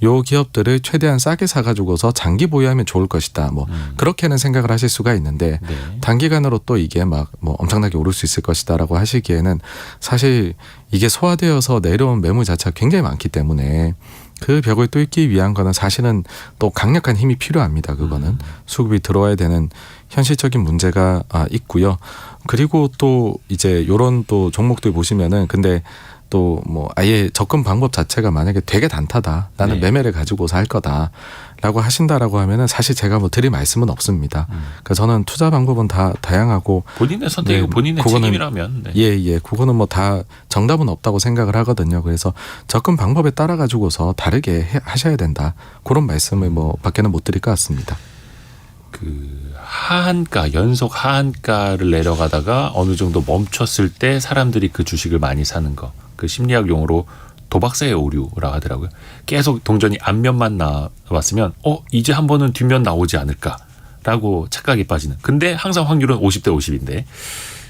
요 기업들을 최대한 싸게 사가지고서 장기 보유하면 좋을 것이다. 뭐 그렇게는 생각을 하실 수가 있는데 네. 단기간으로 또 이게 막 뭐 엄청나게 오를 수 있을 것이다라고 하시기에는 사실 이게 소화되어서 내려온 매물 자체가 굉장히 많기 때문에 그 벽을 뚫기 위한 거는 사실은 또 강력한 힘이 필요합니다. 그거는 수급이 들어와야 되는 현실적인 문제가 있고요. 그리고 또 이제 요런 또 종목들 보시면은 근데 또 뭐 아예 접근 방법 자체가 만약에 되게 단타다. 나는 네. 매매를 가지고서 할 거다라고 하신다라고 하면은 사실 제가 뭐 드릴 말씀은 없습니다. 그러니까 저는 투자 방법은 다 다양하고 본인의 선택이고 네, 본인의 그거는- 책임이라면 네. 예. 그거는 뭐 다 정답은 없다고 생각을 하거든요. 그래서 접근 방법에 따라 가지고서 다르게 하셔야 된다. 그런 말씀을 뭐 밖에는 못 드릴 것 같습니다. 그 하한가 연속 하한가를 내려가다가 어느 정도 멈췄을 때 사람들이 그 주식을 많이 사는 거. 그 심리학 용어로 도박사의 오류라고 하더라고요. 계속 동전이 앞면만 나왔으면 이제 한 번은 뒷면 나오지 않을까라고 착각이 빠지는. 근데 항상 확률은 50대 50인데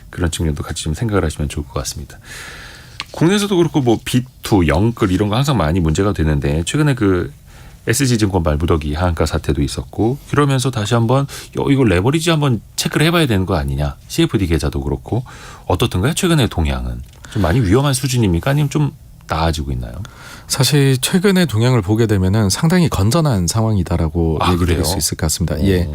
그런 측면도 같이 좀 생각을 하시면 좋을 것 같습니다. 국내에서도 그렇고 뭐 B2, 영끌 이런 거 항상 많이 문제가 되는데 최근에 그 SG증권 말무더기 하한가 사태도 있었고 이러면서 다시 한번 이거 레버리지 한번 체크를 해봐야 되는 거 아니냐. CFD 계좌도 그렇고 어떻든가요? 최근의 동향은 좀 많이 위험한 수준입니까? 아니면 좀 나아지고 있나요? 사실 최근의 동향을 보게 되면은 상당히 건전한 상황이다라고 얘기를 그래요? 할 수 있을 것 같습니다. 예.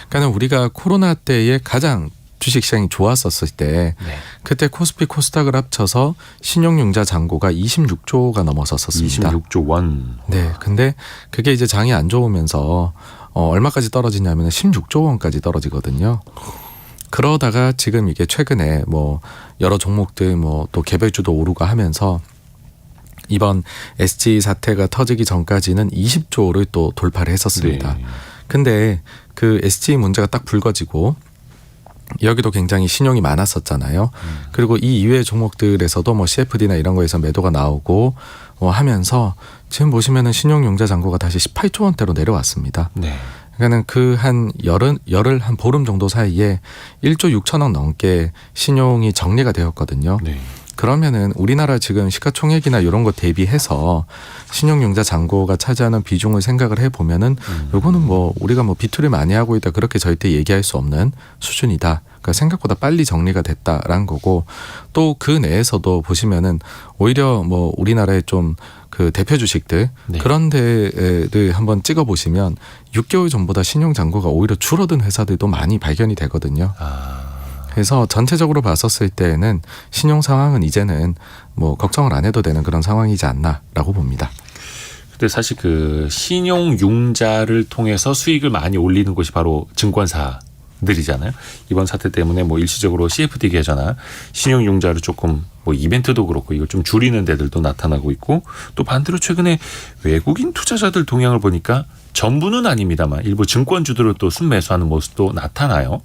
그러니까 우리가 코로나 때에 가장 주식시장이 좋았었을 때 네. 그때 코스피 코스닥을 합쳐서 신용융자 잔고가 26조가 넘어섰었습니다. 26조 원. 네, 근데 그게 이제 장이 안 좋으면서 얼마까지 떨어지냐면 16조 원까지 떨어지거든요. 그러다가 지금 이게 최근에 뭐 여러 종목들 뭐 또 개별주도 오르고 하면서 이번 SG 사태가 터지기 전까지는 20조를 또 돌파를 했었습니다. 네. 근데 그 SG 문제가 딱 불거지고 여기도 굉장히 신용이 많았었잖아요. 그리고 이 이외의 종목들에서도 뭐 CFD나 이런 거에서 매도가 나오고 하면서 지금 보시면은 신용융자 잔고가 다시 18조 원대로 내려왔습니다. 네. 그러니까는 그 한 열흘 한 보름 정도 사이에 1조 6천억 넘게 신용이 정리가 되었거든요. 네. 그러면은 우리나라 지금 시가총액이나 이런 거 대비해서 신용융자 잔고가 차지하는 비중을 생각을 해보면은 요거는 뭐 우리가 뭐 비투를 많이 하고 있다 그렇게 절대 얘기할 수 없는 수준이다. 그러니까 생각보다 빨리 정리가 됐다라는 거고 또 그 내에서도 보시면은 오히려 뭐 우리나라의 좀 그 대표 주식들 네. 그런 데를 한번 찍어 보시면 6개월 전보다 신용 잔고가 오히려 줄어든 회사들도 많이 발견이 되거든요. 그래서 전체적으로 봤었을 때에는 신용 상황은 이제는 뭐 걱정을 안 해도 되는 그런 상황이지 않나라고 봅니다. 근데 사실 그 신용 융자를 통해서 수익을 많이 올리는 곳이 바로 증권사들이잖아요. 이번 사태 때문에 뭐 일시적으로 CFD 계좌나 신용 융자를 조금 뭐 이벤트도 그렇고 이걸 좀 줄이는 데들도 나타나고 있고 또 반대로 최근에 외국인 투자자들 동향을 보니까 전부는 아닙니다만 일부 증권주들을 또 순매수하는 모습도 나타나요.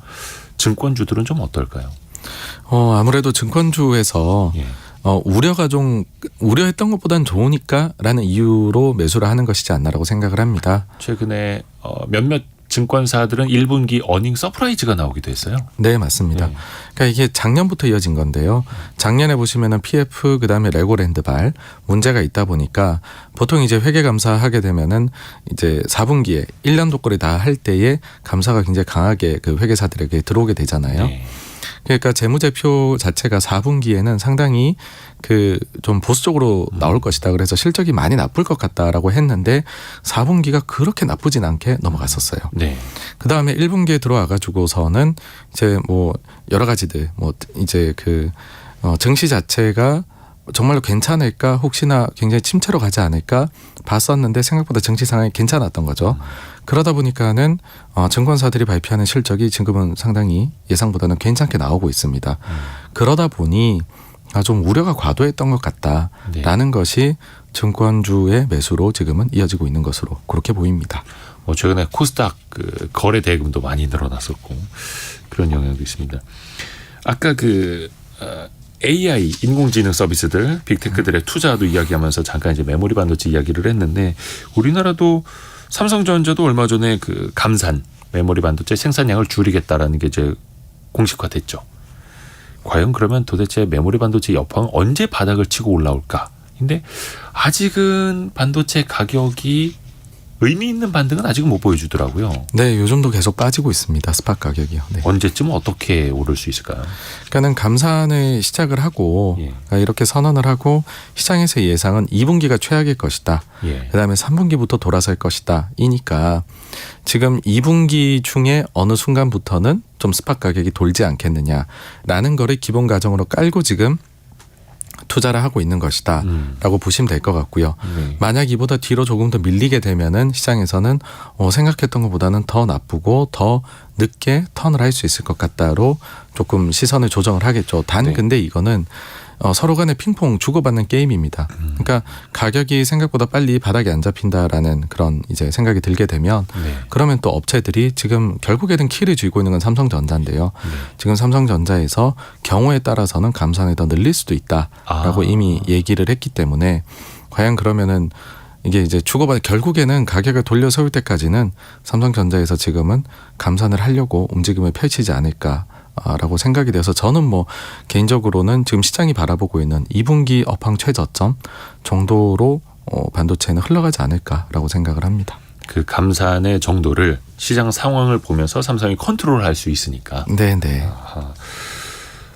증권주들은 좀 어떨까요? 아무래도 증권주에서 예. 우려가 좀 우려했던 것보다는 좋으니까라는 이유로 매수를 하는 것이지 않나라고 생각을 합니다. 최근에 몇몇 증권사들은 1분기 어닝 서프라이즈가 나오기도 했어요. 네, 맞습니다. 네. 그러니까 이게 작년부터 이어진 건데요. 작년에 보시면은 PF 그다음에 레고랜드발 문제가 있다 보니까 보통 이제 회계 감사하게 되면은 이제 4분기에 1년 도꼴이 다 할 때에 감사가 굉장히 강하게 그 회계사들에게 들어오게 되잖아요. 네. 그러니까 재무제표 자체가 4분기에는 상당히 그 좀 보수적으로 나올 것이다. 그래서 실적이 많이 나쁠 것 같다라고 했는데 4분기가 그렇게 나쁘진 않게 넘어갔었어요. 네. 그 다음에 1분기에 들어와 가지고서는 이제 뭐 여러 가지들 뭐 이제 그 증시 자체가 정말로 괜찮을까 혹시나 굉장히 침체로 가지 않을까 봤었는데 생각보다 증시 상황이 괜찮았던 거죠. 그러다 보니까는 증권사들이 발표하는 실적이 지금은 상당히 예상보다는 괜찮게 나오고 있습니다. 그러다 보니 좀 우려가 과도했던 것 같다라는 것이 증권주의 매수로 지금은 이어지고 있는 것으로 그렇게 보입니다. 최근에 코스닥 그 거래 대금도 많이 늘어났었고 그런 영향도 있습니다. 아까 그 AI 인공지능 서비스들 빅테크들의 투자도 이야기하면서 잠깐 이제 메모리 반도체 이야기를 했는데 우리나라도 삼성전자도 얼마 전에 그 감산 메모리 반도체 생산량을 줄이겠다라는 게 이제 공식화됐죠. 과연 그러면 도대체 메모리 반도체 여파는 언제 바닥을 치고 올라올까? 근데 아직은 반도체 가격이 의미 있는 반등은 아직은 못 보여주더라고요. 네, 요즘도 계속 빠지고 있습니다. 스팟 가격이요. 네. 언제쯤 어떻게 오를 수 있을까요? 그러니까는 감산을 시작을 하고 예. 이렇게 선언을 하고 시장에서의 예상은 2분기가 최악일 것이다. 예. 그다음에 3분기부터 돌아설 것이다. 이니까 지금 2분기 중에 어느 순간부터는 좀 스팟 가격이 돌지 않겠느냐라는 거를 기본 가정으로 깔고 지금 투자를 하고 있는 것이다 라고 보시면 될 것 같고요. 네. 만약 이보다 뒤로 조금 더 밀리게 되면은 시장에서는 생각했던 것보다는 더 나쁘고 더 늦게 턴을 할 수 있을 것 같다로 조금 시선을 조정을 하겠죠. 단 네. 근데 이거는 서로 간에 핑퐁 주고받는 게임입니다. 그러니까 가격이 생각보다 빨리 바닥에 안 잡힌다라는 그런 이제 생각이 들게 되면 네. 그러면 또 업체들이 지금 결국에는 키를 쥐고 있는 건 삼성전자인데요. 네. 지금 삼성전자에서 경우에 따라서는 감산을 더 늘릴 수도 있다라고 이미 얘기를 했기 때문에 과연 그러면은 이게 이제 주고받은 결국에는 가격을 돌려 세울 때까지는 삼성전자에서 지금은 감산을 하려고 움직임을 펼치지 않을까라고 생각이 돼서 저는 뭐 개인적으로는 지금 시장이 바라보고 있는 2분기 업황 최저점 정도로 반도체는 흘러가지 않을까라고 생각을 합니다. 그 감산의 정도를 시장 상황을 보면서 삼성이 컨트롤할 수 있으니까. 네네.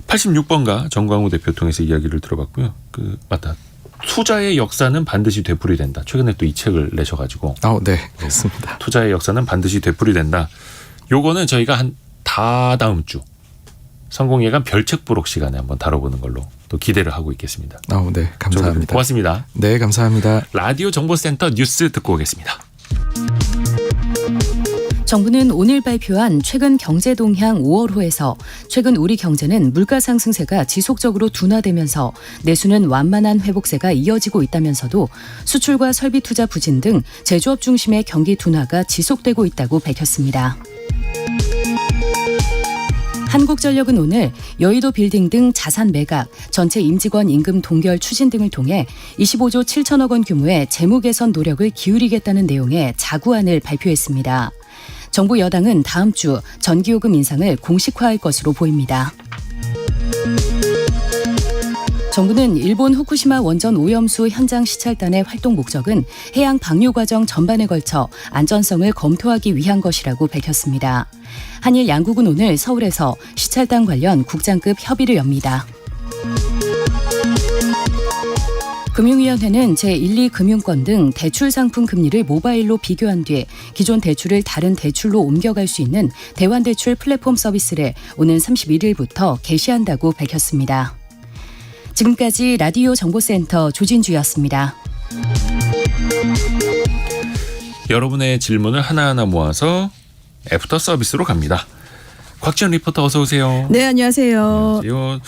86번가 정광우 대표 통해서 이야기를 들어봤고요. 맞다. 투자의 역사는 반드시 되풀이된다. 최근에 또 이 책을 내셔가지고. 네, 그렇습니다. 투자의 역사는 반드시 되풀이된다. 요거는 저희가 한 다다음 주 성공예감 별책부록 시간에 한번 다뤄보는 걸로 또 기대를 하고 있겠습니다. 네, 감사합니다. 고맙습니다. 네, 감사합니다. 라디오 정보센터 뉴스 듣고 오겠습니다. 정부는 오늘 발표한 최근 경제 동향 5월호에서 최근 우리 경제는 물가 상승세가 지속적으로 둔화되면서 내수는 완만한 회복세가 이어지고 있다면서도 수출과 설비 투자 부진 등 제조업 중심의 경기 둔화가 지속되고 있다고 밝혔습니다. 한국전력은 오늘 여의도 빌딩 등 자산 매각, 전체 임직원 임금 동결 추진 등을 통해 25조 7천억 원 규모의 재무 개선 노력을 기울이겠다는 내용의 자구안을 발표했습니다. 정부 여당은 다음 주 전기요금 인상을 공식화할 것으로 보입니다. 정부는 일본 후쿠시마 원전 오염수 현장 시찰단의 활동 목적은 해양 방류 과정 전반에 걸쳐 안전성을 검토하기 위한 것이라고 밝혔습니다. 한일 양국은 오늘 서울에서 시찰단 관련 국장급 협의를 엽니다. 금융위원회는 제1, 2금융권 등 대출 상품 금리를 모바일로 비교한 뒤 기존 대출을 다른 대출로 옮겨갈 수 있는 대환대출 플랫폼 서비스를 오는 31일부터 개시한다고 밝혔습니다. 지금까지 라디오 정보센터 조진주였습니다. 여러분의 질문을 하나하나 모아서 애프터 서비스로 갑니다. 곽지연 리포터 어서 오세요. 네, 안녕하세요. 안녕하세요.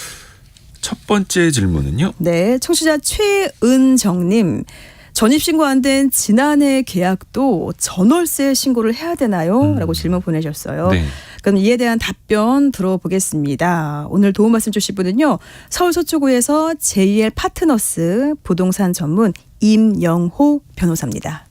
첫 번째 질문은요. 네, 청취자 최은정님. 전입신고 안 된 지난해 계약도 전월세 신고를 해야 되나요? 라고 질문 보내셨어요. 네. 그럼 이에 대한 답변 들어보겠습니다. 오늘 도움 말씀 주실 분은요. 서울 서초구에서 JL 파트너스 부동산 전문 임영호 변호사입니다.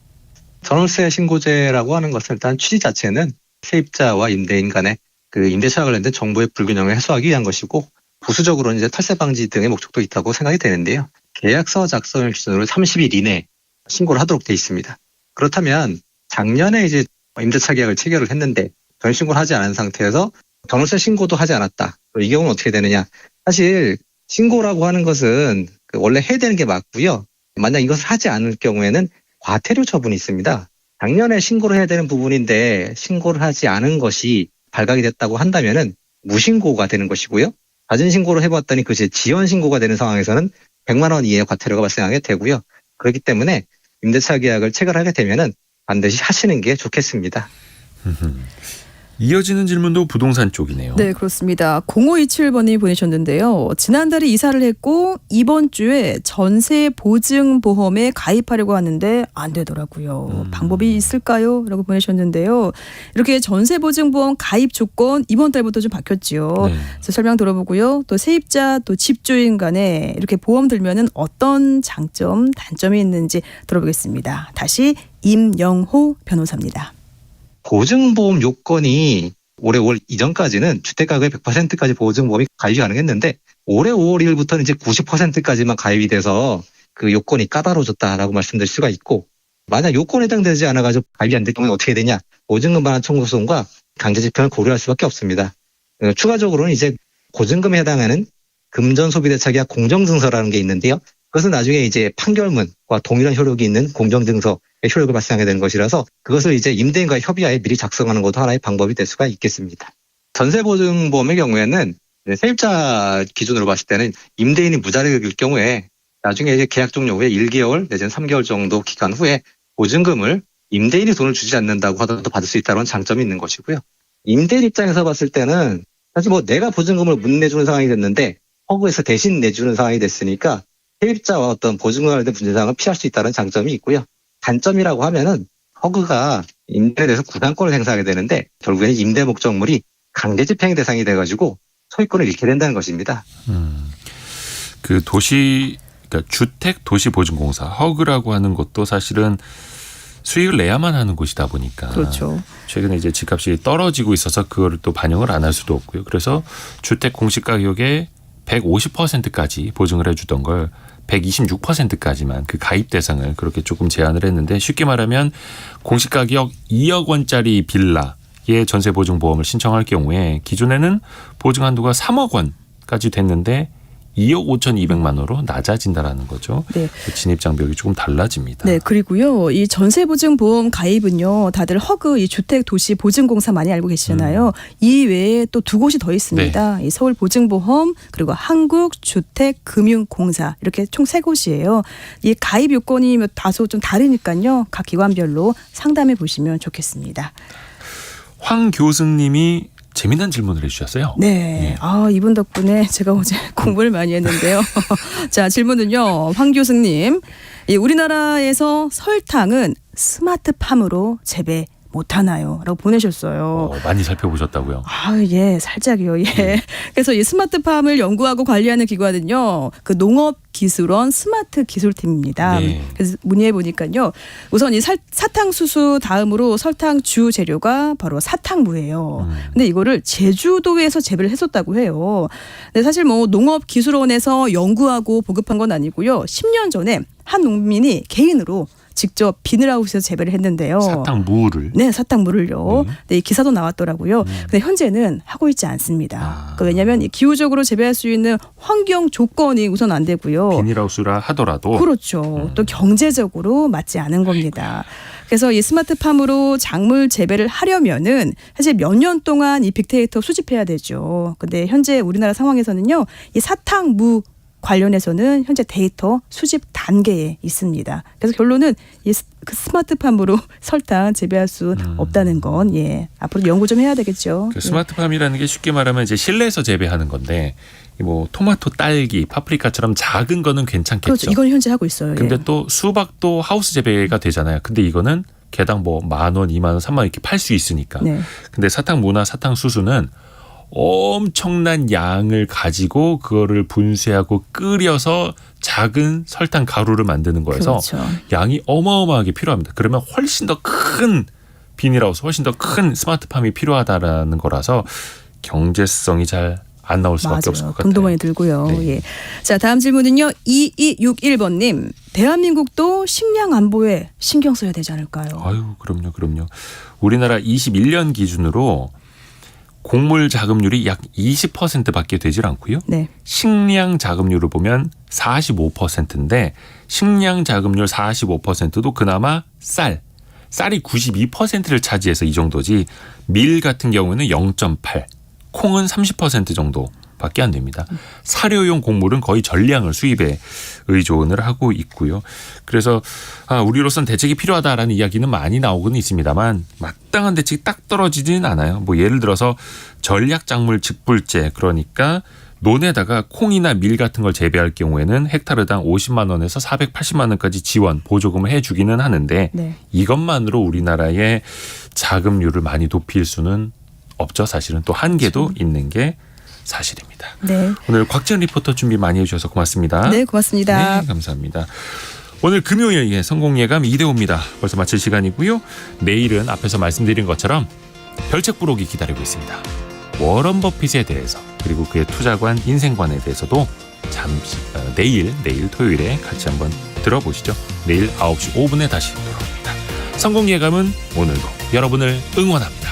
전월세 신고제라고 하는 것은 일단 취지 자체는 세입자와 임대인 간의 그 임대차와 관련된 정보의 불균형을 해소하기 위한 것이고 부수적으로는 이제 탈세 방지 등의 목적도 있다고 생각이 되는데요. 계약서 작성일 기준으로 30일 이내 신고를 하도록 돼 있습니다. 그렇다면 작년에 이제 임대차 계약을 체결을 했는데 전신고를 하지 않은 상태에서 전월세 신고도 하지 않았다. 이 경우는 어떻게 되느냐? 사실 신고라고 하는 것은 원래 해야 되는 게 맞고요. 만약 이것을 하지 않을 경우에는 과태료 처분이 있습니다. 작년에 신고를 해야 되는 부분인데 신고를 하지 않은 것이 발각이 됐다고 한다면은 무신고가 되는 것이고요. 자진 신고를 해봤더니 그것이 지연 신고가 되는 상황에서는 100만 원 이하의 과태료가 발생하게 되고요. 그렇기 때문에 임대차 계약을 체결하게 되면은 반드시 하시는 게 좋겠습니다. 이어지는 질문도 부동산 쪽이네요. 네, 그렇습니다. 0527번이 보내셨는데요. 지난달에 이사를 했고 이번 주에 전세 보증보험에 가입하려고 하는데 안 되더라고요. 방법이 있을까요? 라고 보내셨는데요. 이렇게 전세 보증보험 가입 조건 이번 달부터 좀 바뀌었지요. 네. 그래서 설명 들어보고요. 또 세입자 또 집주인 간에 이렇게 보험 들면은 어떤 장점, 단점이 있는지 들어보겠습니다. 다시 임영호 변호사입니다. 보증보험 요건이 올해 5월 이전까지는 주택가격의 100%까지 보증보험이 가입이 가능했는데 올해 5월 1일부터는 이제 90%까지만 가입이 돼서 그 요건이 까다로워졌다라고 말씀드릴 수가 있고 만약 요건에 해당되지 않아가지고 가입이 안 될 경우는 어떻게 되냐? 보증금 반환 청구 소송과 강제 집행을 고려할 수밖에 없습니다. 추가적으로는 이제 보증금에 해당하는 금전소비대차계약 공정증서라는 게 있는데요. 그것은 나중에 이제 판결문과 동일한 효력이 있는 공정증서의 효력을 발생하게 되는 것이라서 그것을 이제 임대인과 협의하에 미리 작성하는 것도 하나의 방법이 될 수가 있겠습니다. 전세보증보험의 경우에는 세입자 기준으로 봤을 때는 임대인이 무자력일 경우에 나중에 이제 계약 종료 후에 1개월 내지는 3개월 정도 기간 후에 보증금을 임대인이 돈을 주지 않는다고 하더라도 받을 수 있다는 장점이 있는 것이고요. 임대인 입장에서 봤을 때는 사실 뭐 내가 보증금을 못 내주는 상황이 됐는데 허그에서 대신 내주는 상황이 됐으니까 세입자와 어떤 보증금에 관련된 문제상을 피할 수 있다는 장점이 있고요. 단점이라고 하면은 허그가 임대에 대해서 구상권을 행사하게 되는데 결국에는 임대 목적물이 강제 집행 대상이 돼가지고 소유권을 잃게 된다는 것입니다. 그 그러니까 주택도시보증공사 허그라고 하는 것도 사실은 수익을 내야만 하는 곳이다 보니까 그렇죠. 최근에 이제 집값이 떨어지고 있어서 그거를 또 반영을 안 할 수도 없고요. 그래서 주택 공시가격의 150%까지 보증을 해주던 걸 126%까지만 그 가입 대상을 그렇게 조금 제한을 했는데 쉽게 말하면 공시가격 2억 원짜리 빌라의 전세보증보험을 신청할 경우에 기존에는 보증 한도가 3억 원까지 됐는데 2억 5,200만 원으로 낮아진다라는 거죠. 네. 진입 장벽이 조금 달라집니다. 네, 그리고요, 이 전세보증보험 가입은요, 다들 허그 이 주택도시보증공사 많이 알고 계시잖아요. 이 외에 또 두 곳이 더 있습니다. 이 서울보증보험 그리고 한국주택금융공사 이렇게 총 세 곳이에요. 이 가입 요건이 다소 좀 다르니까요, 각 기관별로 상담해 보시면 좋겠습니다. 황 교수님이 재미난 질문을 해주셨어요. 네. 이분 덕분에 제가 어제 공부를 많이 했는데요. 자, 질문은요. 황 교수님. 우리나라에서 설탕은 스마트팜으로 재배 못하나요? 라고 보내셨어요. 많이 살펴보셨다고요? 예, 살짝이요. 예. 그래서 이 스마트팜을 연구하고 관리하는 기관은요, 그 농업기술원 스마트기술팀입니다. 네. 그래서 문의해 보니까요, 우선 이 사탕수수 다음으로 설탕 주 재료가 바로 사탕무예요. 근데 이거를 제주도에서 재배를 했었다고 해요. 근데 사실 뭐 농업기술원에서 연구하고 보급한 건 아니고요. 10년 전에 한 농민이 개인으로 직접 비닐하우스에서 재배를 했는데요. 사탕무를. 네, 사탕물을요. 네, 이 기사도 나왔더라고요. 근데 현재는 하고 있지 않습니다. 왜냐하면 이 기후적으로 재배할 수 있는 환경 조건이 우선 안 되고요. 비닐하우스라 하더라도. 그렇죠. 또 경제적으로 맞지 않은 겁니다. 그래서 이 스마트팜으로 작물 재배를 하려면은 사실 몇 년 동안 이 빅데이터 수집해야 되죠. 근데 현재 우리나라 상황에서는요, 이 사탕무 관련해서는 현재 데이터 수집 단계에 있습니다. 그래서 결론은 이 스마트팜으로 설탕 재배할 수 없다는 건 앞으로 연구 좀 해야 되겠죠. 그 스마트팜이라는 게 쉽게 말하면 이제 실내에서 재배하는 건데 뭐 토마토, 딸기, 파프리카처럼 작은 거는 괜찮겠죠. 그렇죠. 이건 현재 하고 있어요. 근데 또 수박도 하우스 재배가 되잖아요. 근데 이거는 개당 뭐 10,000원, 20,000원, 30,000원 이렇게 팔 수 있으니까. 네. 근데 사탕무나 사탕수수는 엄청난 양을 가지고 그거를 분쇄하고 끓여서 작은 설탕 가루를 만드는 거여서 그렇죠. 양이 어마어마하게 필요합니다. 그러면 훨씬 더 큰 비닐하우스, 훨씬 더 큰 스마트팜이 필요하다라는 거라서 경제성이 잘 안 나올 수밖에 없을 것 같아요. 돈도 많이 들고요. 네. 예. 자, 다음 질문은요. 2261번님. 대한민국도 식량 안보에 신경 써야 되지 않을까요? 아유, 그럼요. 우리나라 21년 기준으로 곡물 자급률이 약 20%밖에 되질 않고요. 네. 식량 자급률을 보면 45%인데 식량 자급률 45%도 그나마 쌀이 92%를 차지해서 이 정도지 밀 같은 경우는 0.8, 콩은 30% 정도밖에 안 됩니다. 사료용 곡물은 거의 전량을 수입에 의존을 하고 있고요. 그래서 우리로선 대책이 필요하다라는 이야기는 많이 나오고는 있습니다만 마땅한 대책이 딱 떨어지지는 않아요. 뭐 예를 들어서 전략작물 직불제, 그러니까 논에다가 콩이나 밀 같은 걸 재배할 경우에는 헥타르당 50만 원에서 480만 원까지 지원, 보조금을 해주기는 하는데 네. 이것만으로 우리나라의 자급률을 많이 높일 수는 없죠. 사실은 또 한계도 있는 게 사실입니다. 네. 오늘 곽지연 리포터 준비 많이 해주셔서 고맙습니다. 네, 고맙습니다. 네, 감사합니다. 오늘 금요일 성공예감 2대5입니다. 벌써 마칠 시간이고요. 내일은 앞에서 말씀드린 것처럼 별책 부록이 기다리고 있습니다. 워런 버핏에 대해서 그리고 그의 투자관, 인생관에 대해서도 잠시 내일 토요일에 같이 한번 들어보시죠. 내일 9시 5분에 다시 돌아옵니다. 성공예감은 오늘도 여러분을 응원합니다.